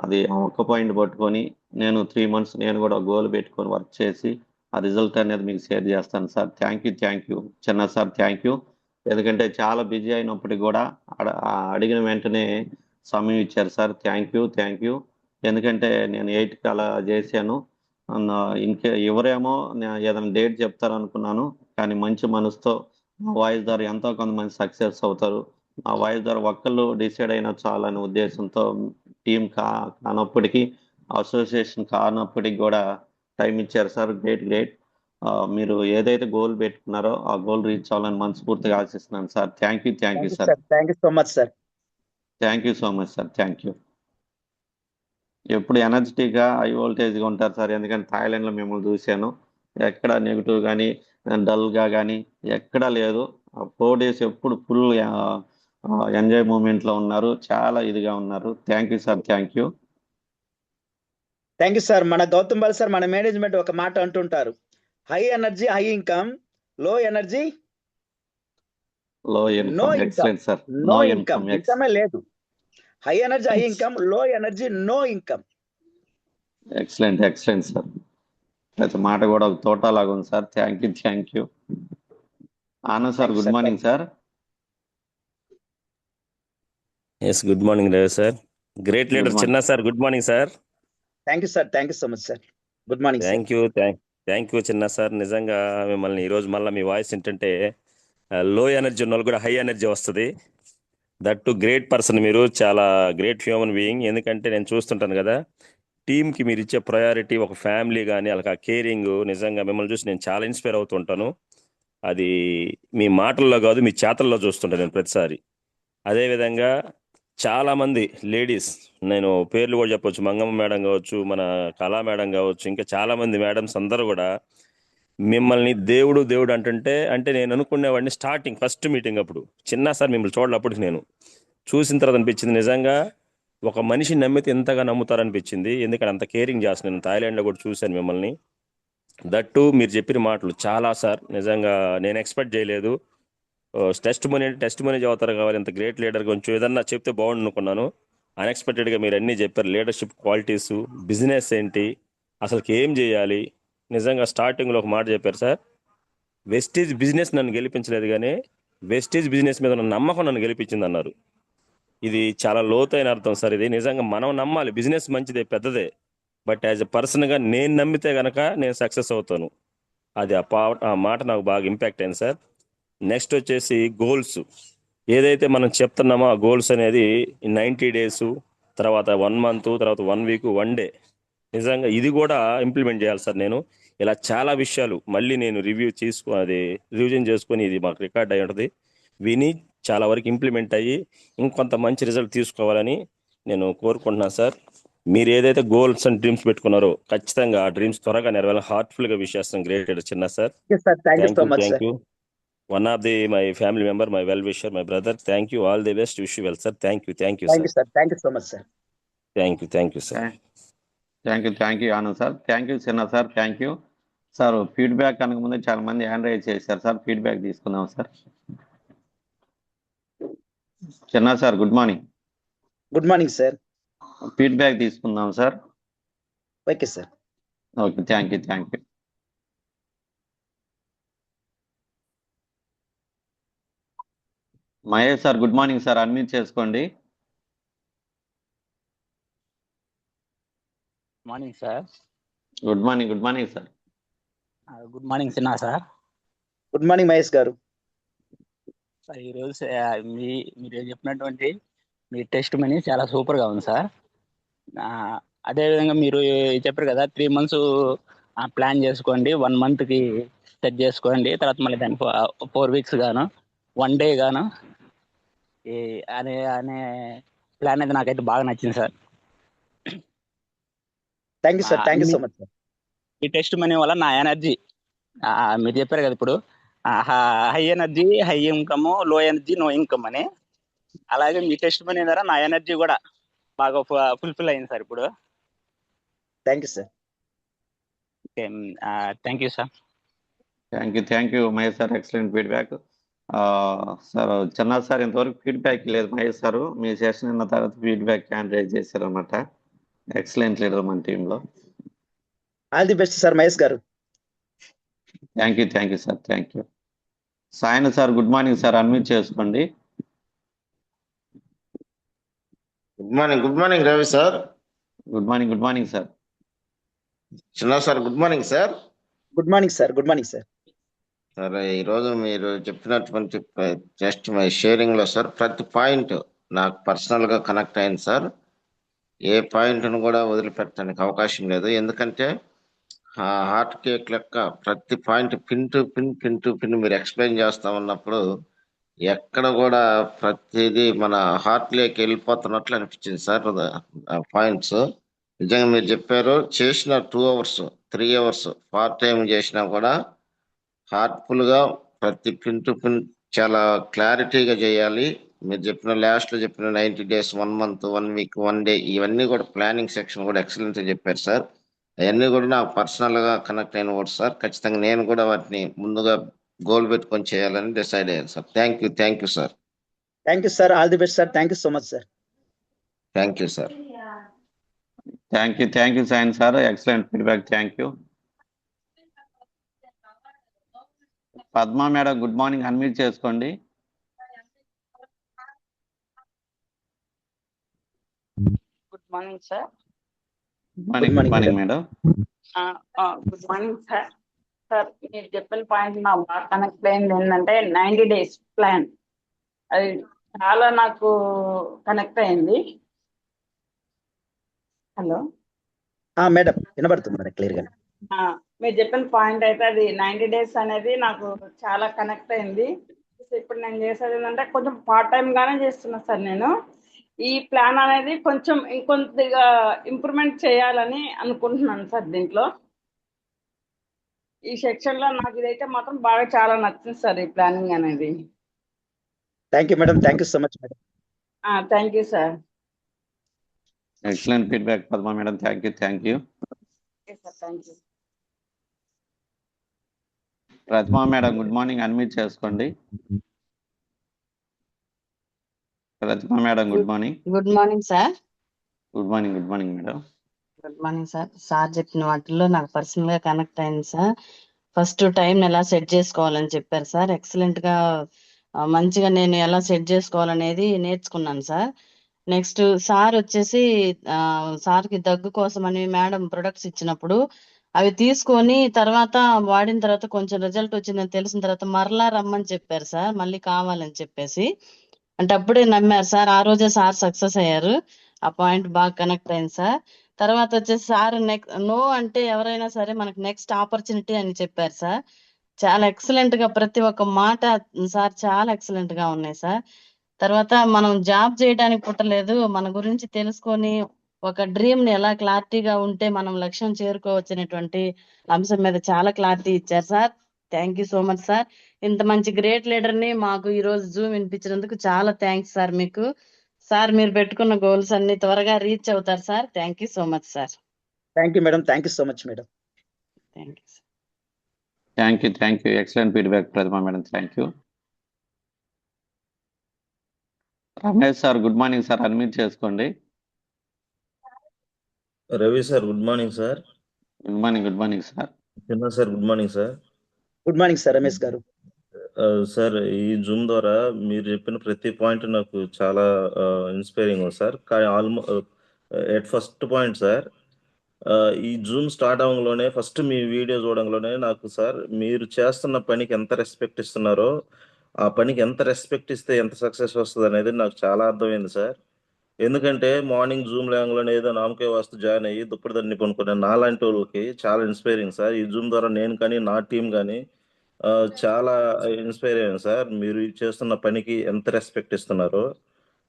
అది ఆ ఒక్క పాయింట్ పట్టుకొని నేను 3 months నేను కూడా గోల్ పెట్టుకొని వర్క్ చేసి ఆ రిజల్ట్ అనేది మీకు షేర్ చేస్తాను sir. Thank you Chinna sir. Thank you. ఎందుకంటే చాలా బిజీ అయినప్పటికీ కూడా అడిగిన వెంటనే సమయం ఇచ్చారు సార్. Thank you. ఎందుకంటే నేను 8కి అలా చేశాను. ఇంకే ఎవరేమో ఏదైనా డేట్ చెప్తారనుకున్నాను, కానీ మంచి మనసుతో నా వాయిస్ ద్వారా ఎంతో కొంతమంది సక్సెస్ అవుతారు. నా వాయిస్ ద్వారా ఒక్కళ్ళు డిసైడ్ అయినా చాలనే ఉద్దేశంతో టీం కానప్పటికీ, అసోసియేషన్ కానప్పటికి కూడా టైం ఇచ్చారు సార్. గ్రేట్. మీరు ఏదైతే గోల్ పెట్టుకున్నారో ఆ గోల్ రీచ్ అవ్వాలని మనస్ఫూర్తిగా ఆశిస్తున్నాను sir. Thank you sir. Thank you so much sir. Thank you so much sir. Thank you. ఎప్పుడు ఎనర్జెటిక్గా హై వోల్టేజ్గా ఉంటారు సార్. ఎందుకంటే థాయిలాండ్లో మిమ్మల్ని చూశాను. ఎక్కడ నెగిటివ్ కానీ డల్గా కానీ ఎక్కడా లేదు. 4 days ఎప్పుడు ఫుల్ ఎంజాయ్ మూమెంట్లో ఉన్నారు. చాలా ఇదిగా ఉన్నారు. Thank you sir. Thank you sir. మన గౌతమ్ బాల్ సార్, మన మేనేజ్మెంట్ ఒక మాట అంటుంటారు, high energy high income, low energy low no income. Excellent sir. No income. ఇన్కమే లేదు. High energy high income, low energy no income. Excellent sir. అయితే మాట కూడా ఒక తోట లాగా ఉంది sir. Thank you. Anand sir, good morning sir. Yes, good morning Ravi sir. Great leader Chinna sir, good morning sir. Thank you sir. Thank you so much sir. Good morning. Thank you Chinna sir. నిజంగా మిమ్మల్ని ఈరోజు మళ్ళీ మీ వాయిస్ ఏంటంటే లో energy ఉన్న వాళ్ళు కూడా high energy వస్తుంది. That to great person. మీరు చాలా గ్రేట్ హ్యూమన్ బీయింగ్. ఎందుకంటే నేను చూస్తుంటాను కదా, టీంకి మీరు ఇచ్చే ప్రయారిటీ, ఒక ఫ్యామిలీ కానీ వాళ్ళకి ఆ కేరింగ్, నిజంగా మిమ్మల్ని చూసి నేను చాలా ఇన్స్పైర్ అవుతుంటాను. అది మీ మాటల్లో కాదు, మీ చేతల్లో చూస్తుంటాను నేను ప్రతిసారి. అదేవిధంగా చాలామంది లేడీస్, నేను పేర్లు కూడా చెప్పొచ్చు, మంగమ్మ మేడం కావచ్చు, మన కళా మేడం కావచ్చు, ఇంకా చాలామంది మేడమ్స్ అందరూ కూడా మిమ్మల్ని దేవుడు అంటుంటే, అంటే నేను అనుకునేవాడిని స్టార్టింగ్ ఫస్ట్ మీటింగ్ అప్పుడు, చిన్న సార్ మిమ్మల్ని చూడలేప్పటికి నేను చూసిన తర్వాత అనిపించింది, నిజంగా ఒక మనిషిని నమ్మితే ఎంతగా నమ్ముతారనిపించింది. ఎందుకంటే అంత కేరింగ్ చేస్తున్నాను. నేను థాయిలాండ్లో కూడా చూశాను మిమ్మల్ని. దట్టు మీరు చెప్పిన మాటలు చాలా సార్, నిజంగా నేను ఎక్స్పెక్ట్ చేయలేదు. టెస్ట్ మనీ చదువుతారు కావాలి, ఇంత గ్రేట్ లీడర్ కొంచెం ఏదన్నా చెప్తే బాగుండు అనుకున్నాను. అన్ఎక్స్పెక్టెడ్గా మీరు అన్నీ చెప్పారు. లీడర్షిప్ క్వాలిటీస్, బిజినెస్ ఏంటి, అసలుకి ఏం చేయాలి. నిజంగా స్టార్టింగ్లో ఒక మాట చెప్పారు సార్, వెస్టేజ్ బిజినెస్ నన్ను గెలిపించలేదు కానీ వెస్టేజ్ బిజినెస్ మీద ఉన్న నమ్మకం నన్ను గెలిపించింది అన్నారు. ఇది చాలా లోతైన అర్థం సార్. ఇది నిజంగా మనం నమ్మాలి. బిజినెస్ మంచిదే, పెద్దదే, బట్ యాజ్ ఎ పర్సన్గా నేను నమ్మితే కనుక నేను సక్సెస్ అవుతాను. అది ఆ మాట నాకు బాగా ఇంపాక్ట్ అయింది సార్. నెక్స్ట్ వచ్చేసి గోల్స్, ఏదైతే మనం చెప్తున్నామో ఆ గోల్స్ అనేది 90 days, తర్వాత 1 month, తర్వాత 1 week, 1 day, నిజంగా ఇది కూడా ఇంప్లిమెంట్ చేయాలి సార్. నేను ఇలా చాలా విషయాలు మళ్ళీ నేను రివిజన్ చేసుకొని ఇది మాకు రికార్డ్ అయి ఉంటుంది, విని చాలా వరకు ఇంప్లిమెంట్ అయ్యి ఇంకొంత మంచి రిజల్ట్ తీసుకోవాలని నేను కోరుకుంటున్నాను సార్. మీరు ఏదైతే గోల్స్ అండ్ డ్రీమ్స్ పెట్టుకున్నారో ఖచ్చితంగా ఆ డ్రీమ్స్ త్వరగా నెరవేరాలని హార్ట్ఫుల్గా విష్ చేస్తాను. గ్రేట్ చిన్న sir. Thank you. One of my family member, my well-wisher, my brother. Thank you. All the best. Wish you well, sir. Thank you, sir. Thank you so much, sir. Thank you, sir. Thank you Anand sir. Thank you Chinna sir. Thank you sir. Feedback కనుక ముందు చాలా మంది hand raise చేశారు sir. Feedback తీసుకుందాం sir. Chinna sir, good morning. Good morning sir. Feedback తీసుకుందాం sir. Okay sir. Okay, thank you. Mahesh sir, good morning sir. Unmute చేసుకోండి. Morning sir. Good morning sir. Good morning Chinna sir. Good morning Mahesh గారు. ఈరోజు మీరు చెప్పినటువంటి మీ test money చాలా సూపర్గా ఉంది sir. అదేవిధంగా మీరు చెప్పారు కదా 3 months ప్లాన్ చేసుకోండి, 1 monthకి సెట్ చేసుకోండి, తర్వాత మళ్ళీ దాన్ని 4 weeks గాను 1 day గాను అనే ప్లాన్ అయితే నాకైతే బాగా నచ్చింది sir. Thank you so much sir. ఈ టెస్ట్ మనీ వల్ల నా ఎనర్జీ, మీరు చెప్పారు కదా ఇప్పుడు high energy high income, low energy no income అని, అలాగే మీ టెస్ట్ మనీ ద్వారా నా ఎనర్జీ కూడా బాగా ఫుల్ఫిల్ అయింది సార్ ఇప్పుడు. Thank you sir. Okay. Thank you sir. Thank you Mahesh sir, excellent feedback. Sir Chinna sir ఇంతవరకు ఫీడ్బ్యాక్ లేదు మహేష్ సార్, మీ సెషన్ అయిన తర్వాత ఫీడ్బ్యాక్ హ్యాండ్ రైజ్ చేశారన్నమాట. ఎక్సలెంట్ లీడర్ మన టీంలో. All the best sir Mahesh గారు. Thank you sir, thank you. Sayana sir good morning sir, unmute చేసుకోండి. Good morning Ravi sir. Good morning sir. Chinna sir good morning sir. Good morning sir. సరే, ఈరోజు మీరు చెప్పినటువంటి just my sharing లో sir ప్రతి point నాకు personal గా కనెక్ట్ అయింది సార్. ఏ పాయింట్ను కూడా వదిలిపెట్టడానికి అవకాశం లేదు. ఎందుకంటే హార్ట్ కేక్ లెక్క ప్రతి పాయింట్ పిన్ టు పిన్ మీరు ఎక్స్ప్లెయిన్ చేస్తా ఉన్నప్పుడు ఎక్కడ కూడా ప్రతిదీ మన హార్ట్ లేకి వెళ్ళిపోతున్నట్లు అనిపించింది సార్. పాయింట్స్ నిజంగా మీరు చెప్పారు. చేసిన 2 hours 3 hours పార్ట్ టైం చేసినా కూడా హార్ట్ఫుల్ గా ప్రతి పిన్ టు పిన్ చాలా క్లారిటీగా చేయాలి. మీరు చెప్పిన లాస్ట్ లో చెప్పిన 90 days 1 month 1 week 1 day ఇవన్నీ కూడా ప్లానింగ్ సెక్షన్ కూడా ఎక్సలెంట్ గా చెప్పారు సార్. అవన్నీ కూడా నాకు పర్సనల్ గా కనెక్ట్ అయిన వర్డ్స్ సార్. ఖచ్చితంగా నేను కూడా వాటిని ముందుగా గోల్ పెట్టుకొని చేయాలని డిసైడ్ అయ్యాను sir. Thank you sir. Thank you sir. All the best sir. Thank you so much sir. Thank you sir. Thank you Sayan sir, excellent feedback. Thank you. Padma madam good morning, unmute చేసుకోండి. Good morning sir. Good morning madam. Good morning sir. Sir మీరు చెప్పిన point నా బాగా connect అయింది ఏంటంటే 90 days plan, అది చాలా నాకు కనెక్ట్ అయింది. హలో మేడం వినబడుతుంది మేడం క్లియర్ గా. మీరు చెప్పిన పాయింట్ అయితే అది 90 days అనేది నాకు చాలా కనెక్ట్ అయింది. ఇప్పుడు నేను చేసేది ఏంటంటే కొంచెం పార్ట్ టైం గానే చేస్తున్నా సార్. నేను ఈ ప్లాన్ అనేది కొంచెం ఇంకొంతగా ఇంప్రూవ్మెంట్ చేయాలని అనుకుంటున్నాను సార్. దీంట్లో ఈ సెక్షన్ లో నాకు ఇదైతే మాత్రం బాగా చాలా నచ్చింది సార్, ఈ ప్లానింగ్ అనేది. Thank you madam. Thank you so much madam. Thank you sir. Excellent feedback Padma madam. Thank you. Thank you. Pratima madam good morning, unmute చేసుకోండి. Pratima madam good morning. Good morning sir. Good morning madam. Good morning sir. Sir చెప్పిన వాటిల్లో నాకు personal గా connect అయింది sir. First time ఎలా set చేసుకోవాలని చెప్పారు sir. Excellent గా మంచిగా నేను ఎలా సెట్ చేసుకోవాలనేది నేర్చుకున్నాను సార్. నెక్స్ట్ సార్ వచ్చేసి సార్కి దగ్గు కోసం అని మేడం ప్రొడక్ట్స్ ఇచ్చినప్పుడు అవి తీసుకొని తర్వాత వాడిన తర్వాత కొంచెం రిజల్ట్ వచ్చిందని తెలిసిన తర్వాత మరలా రమ్మని చెప్పారు సార్, మళ్ళీ కావాలని చెప్పేసి. అంటే అప్పుడే నమ్మారు సార్. ఆ రోజే సార్ సక్సెస్ అయ్యారు. ఆ పాయింట్ బాగా కనెక్ట్ అయింది సార్. తర్వాత వచ్చేసి సార్ నో అంటే ఎవరైనా సరే మనకు నెక్స్ట్ ఆపర్చునిటీ అని చెప్పారు సార్. చాలా ఎక్సలెంట్ గా ప్రతి ఒక్క మాట సార్ చాలా ఎక్సలెంట్ గా ఉన్నాయి సార్. తర్వాత మనం జాబ్ చేయడానికి పుట్టలేదు, మన గురించి తెలుసుకొని ఒక డ్రీమ్ ని ఎలా క్లారిటీగా ఉంటే మనం లక్ష్యం చేరుకోవచ్చు అనేటువంటి అంశం మీద చాలా క్లారిటీ ఇచ్చారు sir. Thank you so much sir. ఇంత మంచి గ్రేట్ లీడర్ ని మాకు ఈ రోజు జూమ్ వినిపించినందుకు చాలా థ్యాంక్స్ సార్ మీకు. సార్ మీరు పెట్టుకున్న గోల్స్ అన్ని త్వరగా రీచ్ అవుతారు sir. Thank you so much sir. Thank you madam. Thank you so much madam. Thank you sir. Thank you. Excellent feedback Pratima madam. Thank you. Ramesh sir good morning sir, unmute చేసుకోండి. Ravi sir good morning sir. Good morning sir. Chinna sir good morning sir. Good morning sir Ramesh గారు. Sir ఈ Zoom ద్వారా మీరు చెప్పిన ప్రతి point నాకు చాలా inspiring ఉంది సార్. కానీ ఎట్ ఫస్ట్ పాయింట్ సార్, ఈ జూమ్ స్టార్ట్ అవ్వడంలోనే ఫస్ట్ మీ వీడియో చూడంలోనే నాకు సార్ మీరు చేస్తున్న పనికి ఎంత రెస్పెక్ట్ ఇస్తున్నారో, ఆ పనికి ఎంత రెస్పెక్ట్ ఇస్తే ఎంత సక్సెస్ వస్తుంది అనేది నాకు చాలా అర్థమైంది సార్. ఎందుకంటే మార్నింగ్ జూమ్ లేంగ్లోనే ఏదో నామకే వాస్తు జాయిన్ అయ్యి దుప్పటి దాన్ని కొనుక్కునే నాలాంటి వాళ్ళకి చాలా ఇన్స్పైరింగ్ సార్. ఈ జూమ్ ద్వారా నేను కానీ నా టీం కానీ చాలా ఇన్స్పైర్ అయ్యాను సార్. మీరు చేస్తున్న పనికి ఎంత రెస్పెక్ట్ ఇస్తున్నారో.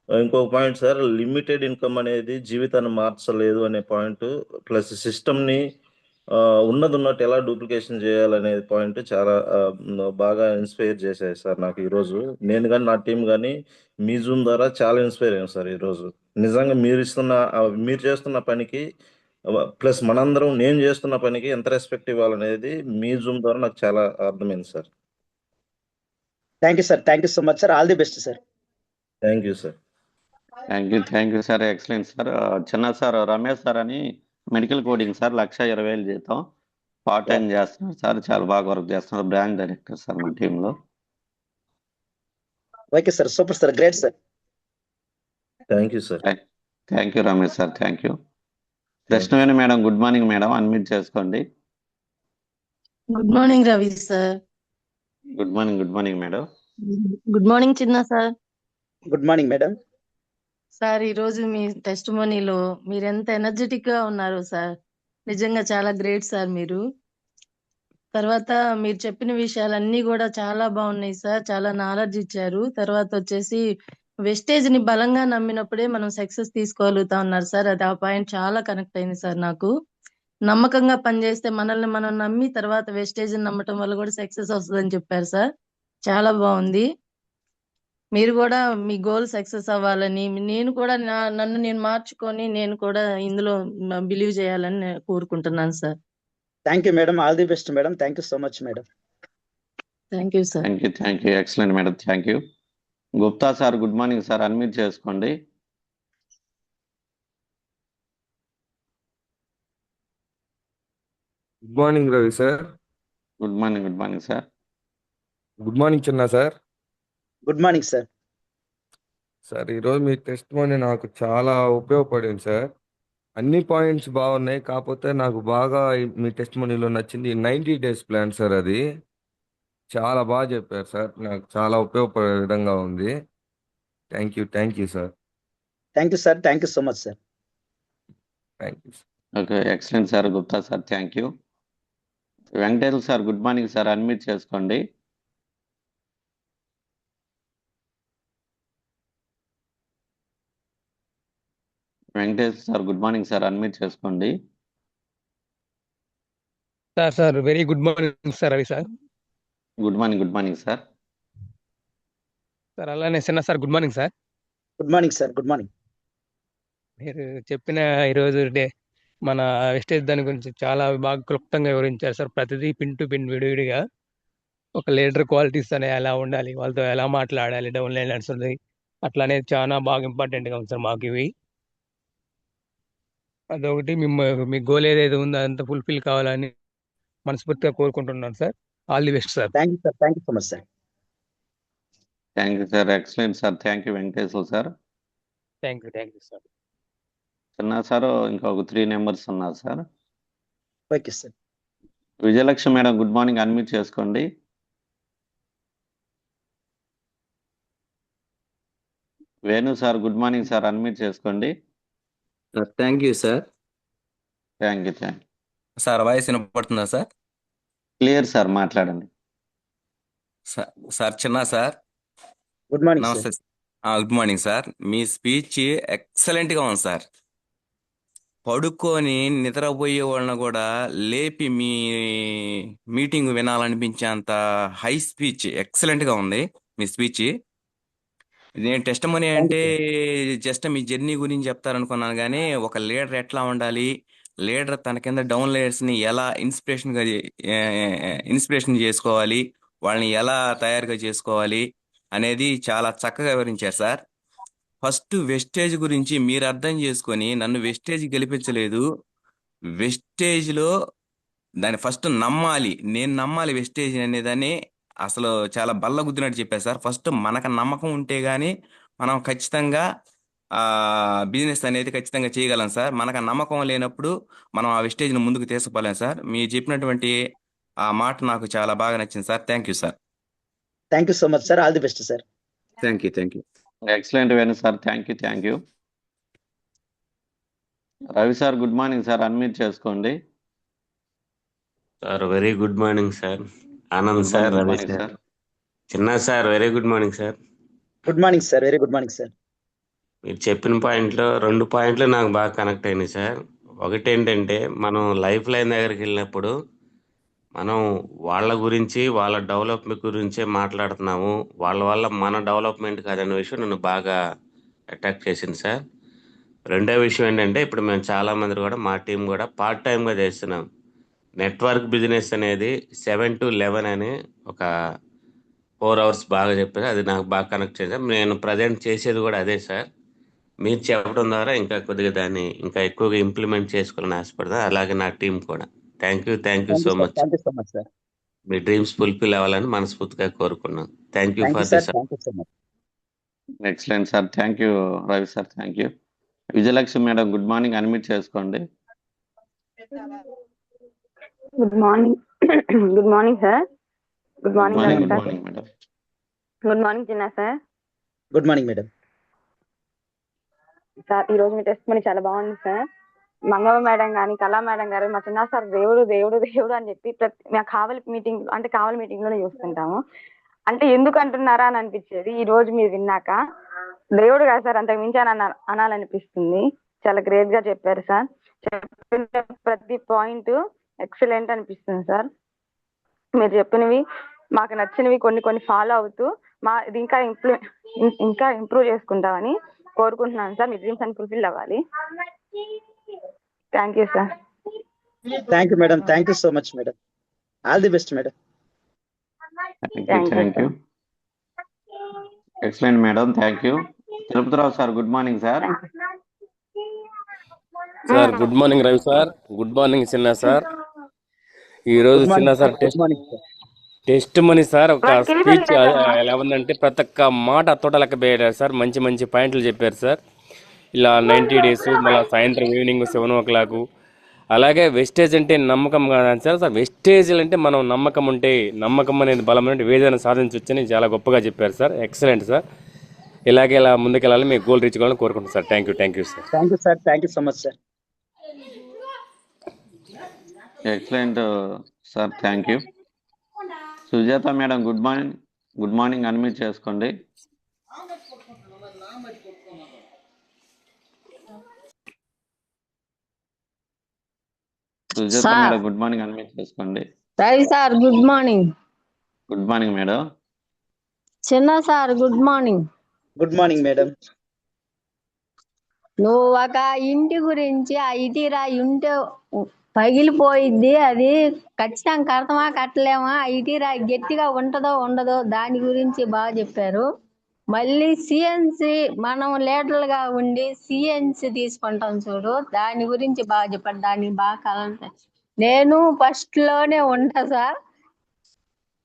ఇంకొక పాయింట్ సార్, లిమిటెడ్ ఇన్కమ్ అనేది జీవితాన్ని మార్చలేదు అనే పాయింట్, ప్లస్ సిస్టమ్ని ఉన్నది ఉన్నట్టు ఎలా డూప్లికేషన్ చేయాలనే పాయింట్ చాలా బాగా ఇన్స్పైర్ చేశాయి సార్ నాకు ఈరోజు. నేను కానీ నా టీం కానీ మీ జూమ్ ద్వారా చాలా ఇన్స్పైర్ అయ్యాను సార్ ఈరోజు. నిజంగా మీరు చేస్తున్న పనికి ప్లస్ మనందరం నేను చేస్తున్న పనికి ఎంత రెస్పెక్ట్ ఇవ్వాలనేది మీ జూమ్ ద్వారా నాకు చాలా అర్థమైంది sir. Thank you sir, thank you so much sir, all the best sir. Thank you sir. Thank you sir, excellent sir. Chinna sir Ramesh sir అని మెడికల్ కోడింగ్ సార్, 1,20,000 జీతం, పార్ట్ టైం చేస్తున్నారు సార్, చాలా బాగా వర్క్ చేస్తున్నారు, బ్రాంచ్ డైరెక్టర్ సార్ మన టీంలో. Okay sir, super sir, great sir. Thank you sir. Thank you Ramesh sir, thank you. Krishnaveni madam, good morning madam, unmute చేసుకోండి. Good morning Ravi sir. Good morning madam. Good morning Chinna sir. Good morning madam. Sir, ఈ రోజు మీ టెస్టిమోనీలో మీరు ఎంత energetic గా ఉన్నారు sir, నిజంగా చాలా great sir మీరు. తర్వాత మీరు చెప్పిన విషయాలన్నీ కూడా చాలా బాగున్నాయి సార్, చాలా నాలెడ్జ్ ఇచ్చారు. తర్వాత వచ్చేసి వెస్టేజ్ ని బలంగా నమ్మినప్పుడే మనం సక్సెస్ తీసుకోగలుగుతా ఉన్నారు సార్, అది ఆ పాయింట్ చాలా కనెక్ట్ అయింది సార్ నాకు. నమ్మకంగా పనిచేస్తే మనల్ని మనం నమ్మి తర్వాత వెస్టేజ్ నమ్మటం వల్ల కూడా సక్సెస్ వస్తుందని చెప్పారు సార్, చాలా బాగుంది. మీరు కూడా మీ గోల్ సక్సెస్ అవ్వాలని, నేను కూడా నన్ను నేను మార్చుకొని నేను కూడా ఇందులో బిలీవ్ చేయాలని నేను కోరుకుంటున్నాను sir. Thank you madam, all the best madam, thank you so much madam. Thank you sir. Thank you, excellent madam, thank you. Gupta sir, good morning sir, unmute చేసుకోండి. Good morning Ravi sir. Good morning sir. Good morning Chinna sir. Good morning sir. Sir, ఈరోజు మీ testimony నాకు చాలా ఉపయోగపడింది sir. అన్ని points బాగున్నాయి, కాకపోతే నాకు బాగా మీ టెస్టిమోనీలో నచ్చింది 90 days ప్లాన్ సార్. అది చాలా బాగా చెప్పారు సార్, నాకు చాలా ఉపయోగపడే విధంగా ఉంది. Thank you sir. Thank you sir, thank you so much sir. Thank you sir. Okay, excellent sir, Gupta sir, thank you. Venkateswara sir, good morning sir, unmute చేసుకోండి. Venkateswara sir, good morning sir, unmute చేసుకోండి. Sir very good morning sir Ravi sir. Good morning sir. Sir అలానే Chinna sir, good morning sir. Good morning sir, good morning. మీరు చెప్పిన ఈరోజు మన wastage దాని గురించి చాలా బాగా క్లుప్తంగా వివరించారు సార్. ప్రతిదీ పిన్ టు పిన్ విడివిడిగా ఒక లీడర్ క్వాలిటీస్ అనే ఎలా ఉండాలి, వాళ్ళతో ఎలా మాట్లాడాలి, డౌన్ లైన్ నడుస్తుంది, అట్లా అనేది చాలా బాగా ఇంపార్టెంట్గా ఉంది సార్ మాకు ఇవి. అదొకటి మీ గోల్ ఏదైతే ఉందో అదంతా ఫుల్ఫిల్ కావాలని మనస్ఫూర్తిగా కోరుకుంటున్నాను sir. All the best sir. Thank you sir, thank you so much sir. Thank you sir, excellent sir, thank you Venkateswara sir. Thank you sir. Chinna sir, ఇంకొక 3 నెంబర్స్ ఉన్నారు sir. Okay sir. Vijayalakshmi madam, good morning, unmute చేసుకోండి. Venu sir, good morning sir, unmute చేసుకోండి. Sir thank you sir. Thank you. Sir voice వినపడుతుందా sir? Clear sir, మాట్లాడండి. Sir Chinna sir, good morning నమస్తే. Sir. Good morning sir. మీ speech ఎక్సలెంట్గా ఉంది sir. పడుకొని నిద్రపోయే వాళ్ళని కూడా లేపి మీ మీటింగ్ వినాలనిపించేంత హై స్పీచ్, ఎక్సలెంట్గా ఉంది మీ స్పీచ్. నేను టెస్టిమోనీ అంటే జస్ట్ మీ జర్నీ గురించి చెప్తారనుకున్నాను, కానీ ఒక లీడర్ ఎట్లా ఉండాలి, లీడర్ తన కింద డౌన్ లీడర్స్ని ఎలా ఇన్స్పిరేషన్ చేసుకోవాలి, వాళ్ళని ఎలా తయారుగా చేసుకోవాలి అనేది చాలా చక్కగా వివరించారు సార్. ఫస్ట్ వెస్టేజ్ గురించి మీరు అర్థం చేసుకొని నన్ను వెస్టేజ్ గెలిపించలేదు, వెస్టేజ్లో దాన్ని ఫస్ట్ నమ్మాలి, నేను నమ్మాలి వెస్టేజ్ అనేదాన్ని అసలు చాలా బల్లగుద్దినట్టు చెప్పారు సార్. ఫస్ట్ మనకు నమ్మకం ఉంటే గానీ మనం ఖచ్చితంగా బిజినెస్ అనేది ఖచ్చితంగా చేయగలం సార్. మనకు నమ్మకం లేనప్పుడు మనం ఆ వెస్టేజ్ని ముందుకు తీసుకుపోలేం సార్. మీరు చెప్పినటువంటి ఆ మాట నాకు చాలా బాగా నచ్చింది sir. Thank you sir. Thank you so much sir, all the best sir. Thank you. Excellent Venu sir, thank you. Ravi sir, good morning sir, unmute చేసుకోండి. Sir very good morning sir. Anand sir, Ravi sir, Chinna sir, very good morning sir. Good morning sir, very good morning sir. మీరు చెప్పిన పాయింట్లో 2 పాయింట్లు నాకు బాగా connect అయినాయి sir. ఒకటి ఏంటంటే, మనం లైఫ్ లైన్ దగ్గరికి వెళ్ళినప్పుడు మనం వాళ్ళ గురించి, వాళ్ళ డెవలప్మెంట్ గురించే మాట్లాడుతున్నాము, వాళ్ళ వల్ల మన డెవలప్మెంట్ కాదనే విషయం నన్ను బాగా అట్రాక్ట్ చేసింది సార్. రెండో విషయం ఏంటంటే ఇప్పుడు మేము చాలా మంది కూడా మా టీం కూడా పార్ట్ టైంగా చేస్తున్నాం. నెట్వర్క్ బిజినెస్ అనేది 7 to 11 అని ఒక 4 hours బాగా చెప్పారు. అది నాకు బాగా కనెక్ట్ చేశారు. నేను ప్రజెంట్ చేసేది కూడా అదే సార్. మీరు చెప్పడం ద్వారా ఇంకా కొద్దిగా దాన్ని ఇంకా ఎక్కువగా ఇంప్లిమెంట్ చేసుకోవాలని ఆశపడతా. అలాగే నా టీం కూడా. Thank you so sir, much. Thank you so much sir. మీ డ్రీమ్స్ ఫుల్ఫిల్ అవ్వాలని మనస్ఫూర్తిగా కోరుకున్నాను. Thank you thank you for sir, this. Thank you so much. Excellent sir, thank you Ravi sir, thank you. Vijayalakshmi madam good morning, unmute చేసుకోండి. Good morning. Good morning sir. Good good morning morning, Ravi good sir. Morning madam. Good morning Chinna sir. Good morning madam. Sir ఈ రోజు మీ test money చాలా బాగుంది sir. Mangamma madam కానీ కళా madam గారు మా చిన్న సార్ దేవుడు దేవుడు దేవుడు అని చెప్పి మేము కావలి మీటింగ్ లోనే చూస్తుంటాము. అంటే ఎందుకు అంటున్నారా అని అనిపించేది. ఈ రోజు మీరు విన్నాక దేవుడు కాదు సార్, అంతకు మించి అనాలనిపిస్తుంది. చాలా గ్రేట్ గా చెప్పారు సార్. చెప్పిన ప్రతి పాయింట్ ఎక్సలెంట్ అనిపిస్తుంది సార్. మీరు చెప్పినవి మాకు నచ్చినవి కొన్ని ఫాలో అవుతూ ఇది ఇంకా ఇంప్రూవ్ చేసుకుంటామని కోరుకుంటున్నాను సార్. మీ డ్రీమ్స్ అని ఫుల్ఫిల్ అవ్వాలి. Thank you sir. Thank you madam, thank you so much madam. All the best madam. Thank you. Excellent madam, thank you. Tirupatirao sir good morning sir. Sir good morning Ravi sir. Good morning Chinna sir. ఈ రోజు Chinna sir testimony sir ఒక speech ఎలా ఉందంటే ప్రతి ఒక్క మాట తోట లెక్క పెట్టారు సార్. మంచి మంచి పాయింట్లు చెప్పారు సార్. ఇలా 90 days మళ్ళీ సాయంత్రం ఈవినింగ్ 7 o'clock. అలాగే వెస్టేజ్ అంటే నమ్మకం కాదని సార్. వెస్టేజ్ అంటే మనం నమ్మకం ఉంటే నమ్మకం అనేది బలం అంటే ఏదైనా సాధించవచ్చని చాలా గొప్పగా చెప్పారు సార్. Excellent sir. ఇలాగే ఇలా ముందుకెళ్ళాలి, మీ గోల్ రీచ్ కావాలని కోరుకుంటున్నాను sir. Thank you sir. Thank you sir, thank you so much sir. Excellent sir, thank you. Sujatha madam good morning unmute చేసుకోండి. Sujatha madam good morning unmute చేసుకోండి. Ravi sir good morning. Good morning madam. Chinna sir good morning. Good morning madam. నువ్వు ఒక ఇంటి గురించి ఆ ఇటీ రాయి ఉంటే పగిలిపోయిద్ది, అది ఖచ్చితంగా కడతామా కట్టలేమా, ఆ ఇటీ రాయి గట్టిగా ఉంటదో ఉండదో దాని గురించి బాగా చెప్పారు. మళ్ళీ సిఎన్సి మనం లీడర్లుగా ఉండి సిఎన్సి తీసుకుంటాం చూడు, దాని గురించి బాగా చెప్పారు. దాన్ని బాగా కలంటే నేను ఫస్ట్ లోనే ఉంటా సార్.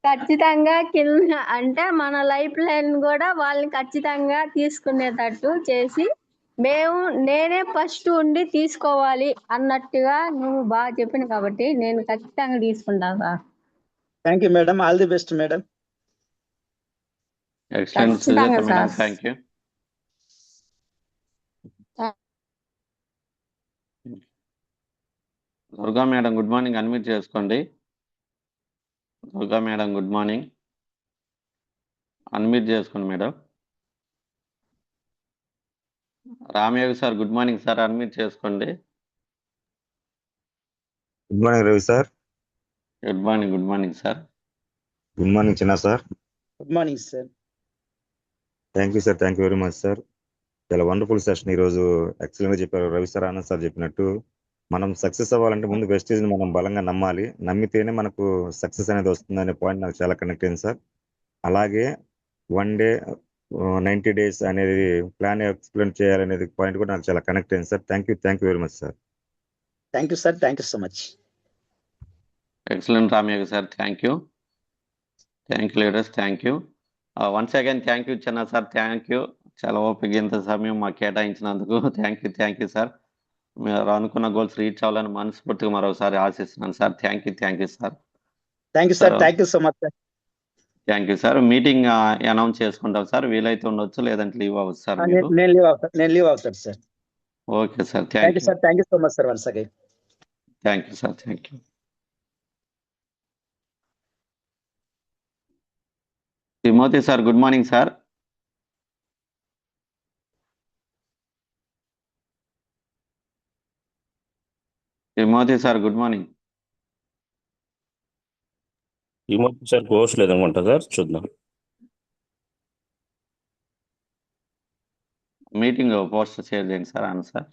ఖచ్చితంగా కింద అంటే మన లైఫ్ లైన్ కూడా వాళ్ళని ఖచ్చితంగా తీసుకునేటట్టు చేసి నేనే ఫస్ట్ ఉండి తీసుకోవాలి అన్నట్టుగా నువ్వు బాగా చెప్పిన కాబట్టి నేను ఖచ్చితంగా తీసుకుంటాను sir. Thank you madam, all the best madam. Excellent Sujatha madam, thank you. Durga madam good morning unmute చేసుకోండి. Durga madam good morning unmute చేసుకోండి madam. Ramayogi sir good morning sir, unmute చేసుకోండి. Good morning Ravi sir. Good morning sir. Good morning Chinna sir. Good morning sir. Thank you sir, thank you very much sir. చాలా wonderful session ఈరోజు. Excellent గా చెప్పారు Ravi sir, Anand sir చెప్పినట్టు. మనం success అవ్వాలంటే ముందు wastage ని మనం బలంగా నమ్మాలి. నమ్మితేనే మనకు సక్సెస్ అనేది వస్తుంది అనే పాయింట్ నాకు చాలా కనెక్ట్ అయింది సార్. అలాగే 1 day 90 days అనేది ప్లాన్ ఎక్స్ప్లెయిన్ చేయాలనేది పాయింట్ కూడా నాకు చాలా కనెక్ట్ అయింది sir. Thank you very much sir. Thank you sir, thank you so much. Excellent Ramayogi sir, thank you leaders, thank you. Once again thank you Chinna sir, thank you. చాలా ఓపిక ఇంత సమయం మాకు కేటాయించినందుకు థ్యాంక్ యూ సార్. మీరు అనుకున్న goals reach అవ్వాలని మనస్ఫూర్తిగా మరోసారి ఆశిస్తున్నాను sir. Thank you sir. Thank you sir, thank you so much sir. Thank you sir. Meeting announce చేసుకుంటాం సార్. వీలైతే ఉండొచ్చు, లేదంటే లీవ్ అవ్వచ్చు సార్. నేను లీవ్ అవుతాను sir. Okay sir, thank you sir, thank you so much sir. Once again thank you sir, thank you. Timothy sir good morning sir. Timothy sir good morning. Sir course లేదనుకుంటా sir, చూద్దాం. Meeting poster share చేయండి sir. అవును sir.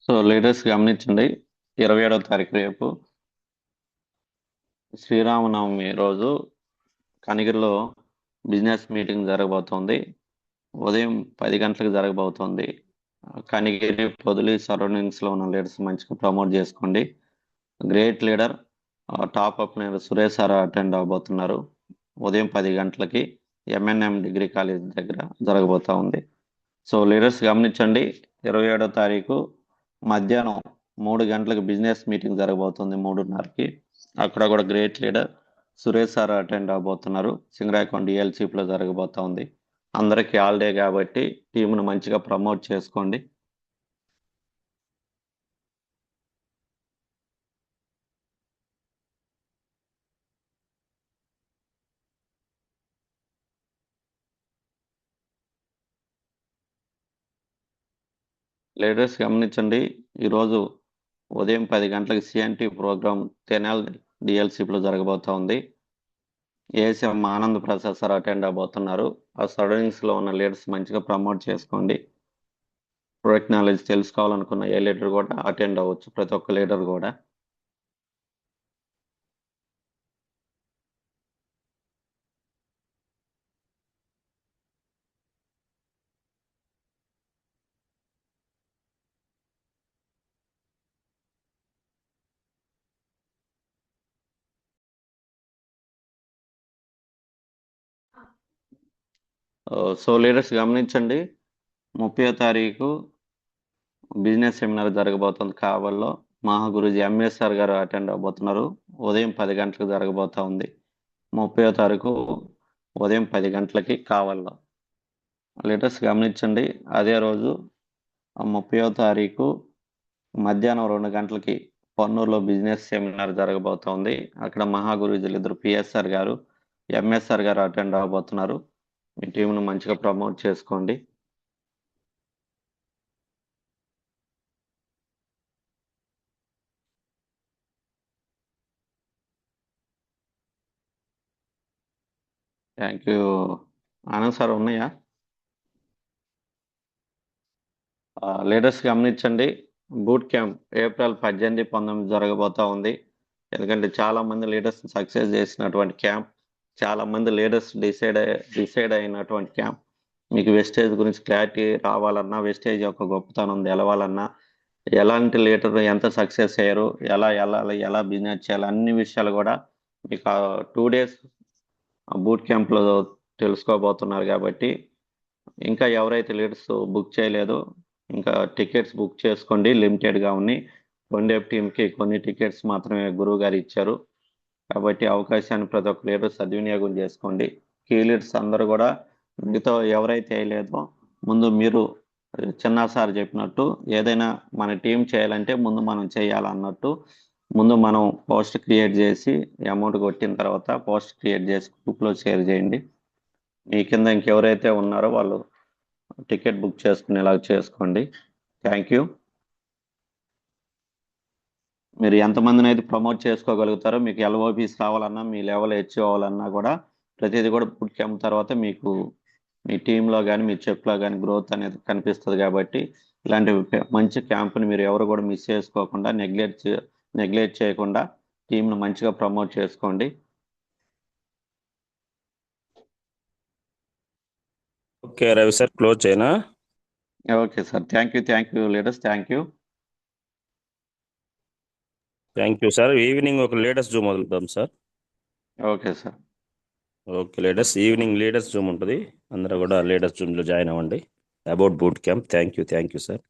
So leaders గమనించండి, 27వ తారీఖు రేపు శ్రీరామనవమి రోజు కనిగిరిలో business meeting జరగబోతోంది. ఉదయం 10 గంటలకు జరగబోతోంది. కనిగిరి, పొదిలి సరౌండింగ్స్లో ఉన్న లీడర్స్ మంచిగా ప్రమోట్ చేసుకోండి. Great leader top up leader Suresh sir attend అవబోతున్నారు. ఉదయం 10 గంటలకి ఎంఎన్ఎం డిగ్రీ కాలేజ్ దగ్గర జరగబోతా ఉంది. సో లీడర్స్ గమనించండి, 27వ తారీఖు మధ్యాహ్నం 3 గంటలకు బిజినెస్ మీటింగ్ జరగబోతుంది 3:30కి. అక్కడ కూడా great leader Suresh sir attend అవబోతున్నారు. సింగరాయకొండ డిఎల్సీలో జరగబోతా ఉంది. అందరికీ హాలిడే కాబట్టి టీంను మంచిగా ప్రమోట్ చేసుకోండి. లీడర్స్ గమనించండి, ఈరోజు ఉదయం 10 గంటలకు సిఎన్టీ ప్రోగ్రామ్ తెనాల్ డిఎల్సీలో జరగబోతా ఉంది. ASM Anand Prasad sir attend అవబోతున్నారు. ఆ సరౌండింగ్స్లో ఉన్న లీడర్స్ మంచిగా ప్రమోట్ చేసుకోండి. ప్రొడక్ట్ నాలెడ్జ్ తెలుసుకోవాలనుకున్న ఏ లీడర్ కూడా అటెండ్ అవ్వచ్చు, ప్రతి ఒక్క లీడర్ కూడా. సో లీడర్స్ గమనించండి, 30వ తారీఖు బిజినెస్ సెమినార్ జరగబోతుంది కావల్లో. మహాగురుజీ ఎంఎస్ఆర్ గారు అటెండ్ అవబోతున్నారు. ఉదయం 10 గంటలకు జరగబోతా ఉంది. 30వ తారీఖు ఉదయం 10 గంటలకి కావల్లో. లీడర్స్ గమనించండి, అదే రోజు 30వ తారీఖు మధ్యాహ్నం 2 గంటలకి పొన్నూరులో బిజినెస్ సెమినార్ జరగబోతోంది. అక్కడ మహాగురుజీలు ఇద్దరు పిఎస్ఆర్ గారు, ఎంఎస్ఆర్ గారు అటెండ్ అవబోతున్నారు. మీ టీంను మంచిగా ప్రమోట్ చేసుకోండి. Thank you. ఆనంద్ సార్ ఉన్నాయా? లీడర్స్ గమనించండి, బూట్ క్యాంప్ ఏప్రిల్ 18, 19 జరగబోతా ఉంది. ఎందుకంటే చాలా మంది లీడర్స్ సక్సెస్ చేసినటువంటి క్యాంప్, చాలా మంది లీడర్స్ డిసైడ్ అయినటువంటి క్యాంప్. మీకు వెస్టేజ్ గురించి క్లారిటీ రావాలన్నా, వెస్టేజ్ యొక్క గొప్పతనం తెలవాలన్నా, ఎలాంటి లీడర్ ఎంత సక్సెస్ అయ్యారు, ఎలా బిజినెస్ చేయాలి, అన్ని విషయాలు కూడా మీకు 2 days బూట్ క్యాంప్లో తెలుసుకోబోతున్నారు. కాబట్టి ఇంకా ఎవరైతే లీడర్స్ బుక్ చేయలేదో ఇంకా టికెట్స్ బుక్ చేసుకోండి. లిమిటెడ్గా ఉన్నాయి. వన్డేప్ టీంకి కొన్ని టికెట్స్ మాత్రమే గురువు గారు ఇచ్చారు. కాబట్టి అవకాశాన్ని ప్రతి ఒక్క లీడర్ సద్వినియోగం చేసుకోండి. కీ లీడర్స్ అందరూ కూడా మీతో ఎవరైతే వేయలేదో ముందు మీరు చిన్న సార్ చెప్పినట్టు ఏదైనా మన టీం చేయాలంటే ముందు మనం చేయాలన్నట్టు ముందు మనం పోస్ట్ క్రియేట్ చేసి అమౌంట్ కొట్టిన తర్వాత పోస్ట్ క్రియేట్ చేసి గ్రూప్లో షేర్ చేయండి. మీ కింద ఇంకెవరైతే ఉన్నారో వాళ్ళు టికెట్ బుక్ చేసుకునేలా చేసుకోండి. Thank you. మీరు ఎంతమందిని అయితే ప్రమోట్ చేసుకోగలుగుతారో, మీకు ఎల్ఓపీస్ రావాలన్నా, మీ లెవెల్ అచీవ్ అవ్వాలన్నా కూడా ప్రతిదీ కూడా బూట్ క్యాంప్ తర్వాత మీకు మీ టీంలో కానీ మీ చెప్లో కానీ గ్రోత్ అనేది కనిపిస్తుంది. కాబట్టి ఇలాంటి మంచి క్యాంప్ని మీరు ఎవరు కూడా మిస్ చేసుకోకుండా, నెగ్లెక్ట్ చేయకుండా టీంను మంచిగా ప్రమోట్ చేసుకోండి. ఓకే రవి సార్, క్లోజ్ చేయనా? Okay sir, thank you leaders, thank you sir. Evening ఒక లీడర్స్ జూమ్ వదులుతాం sir. Okay sir. Okay leaders, evening leaders zoom ఉంటుంది. అందరూ కూడా లీడర్స్ జూమ్లో జాయిన్ అవ్వండి about boot camp. Thank you sir.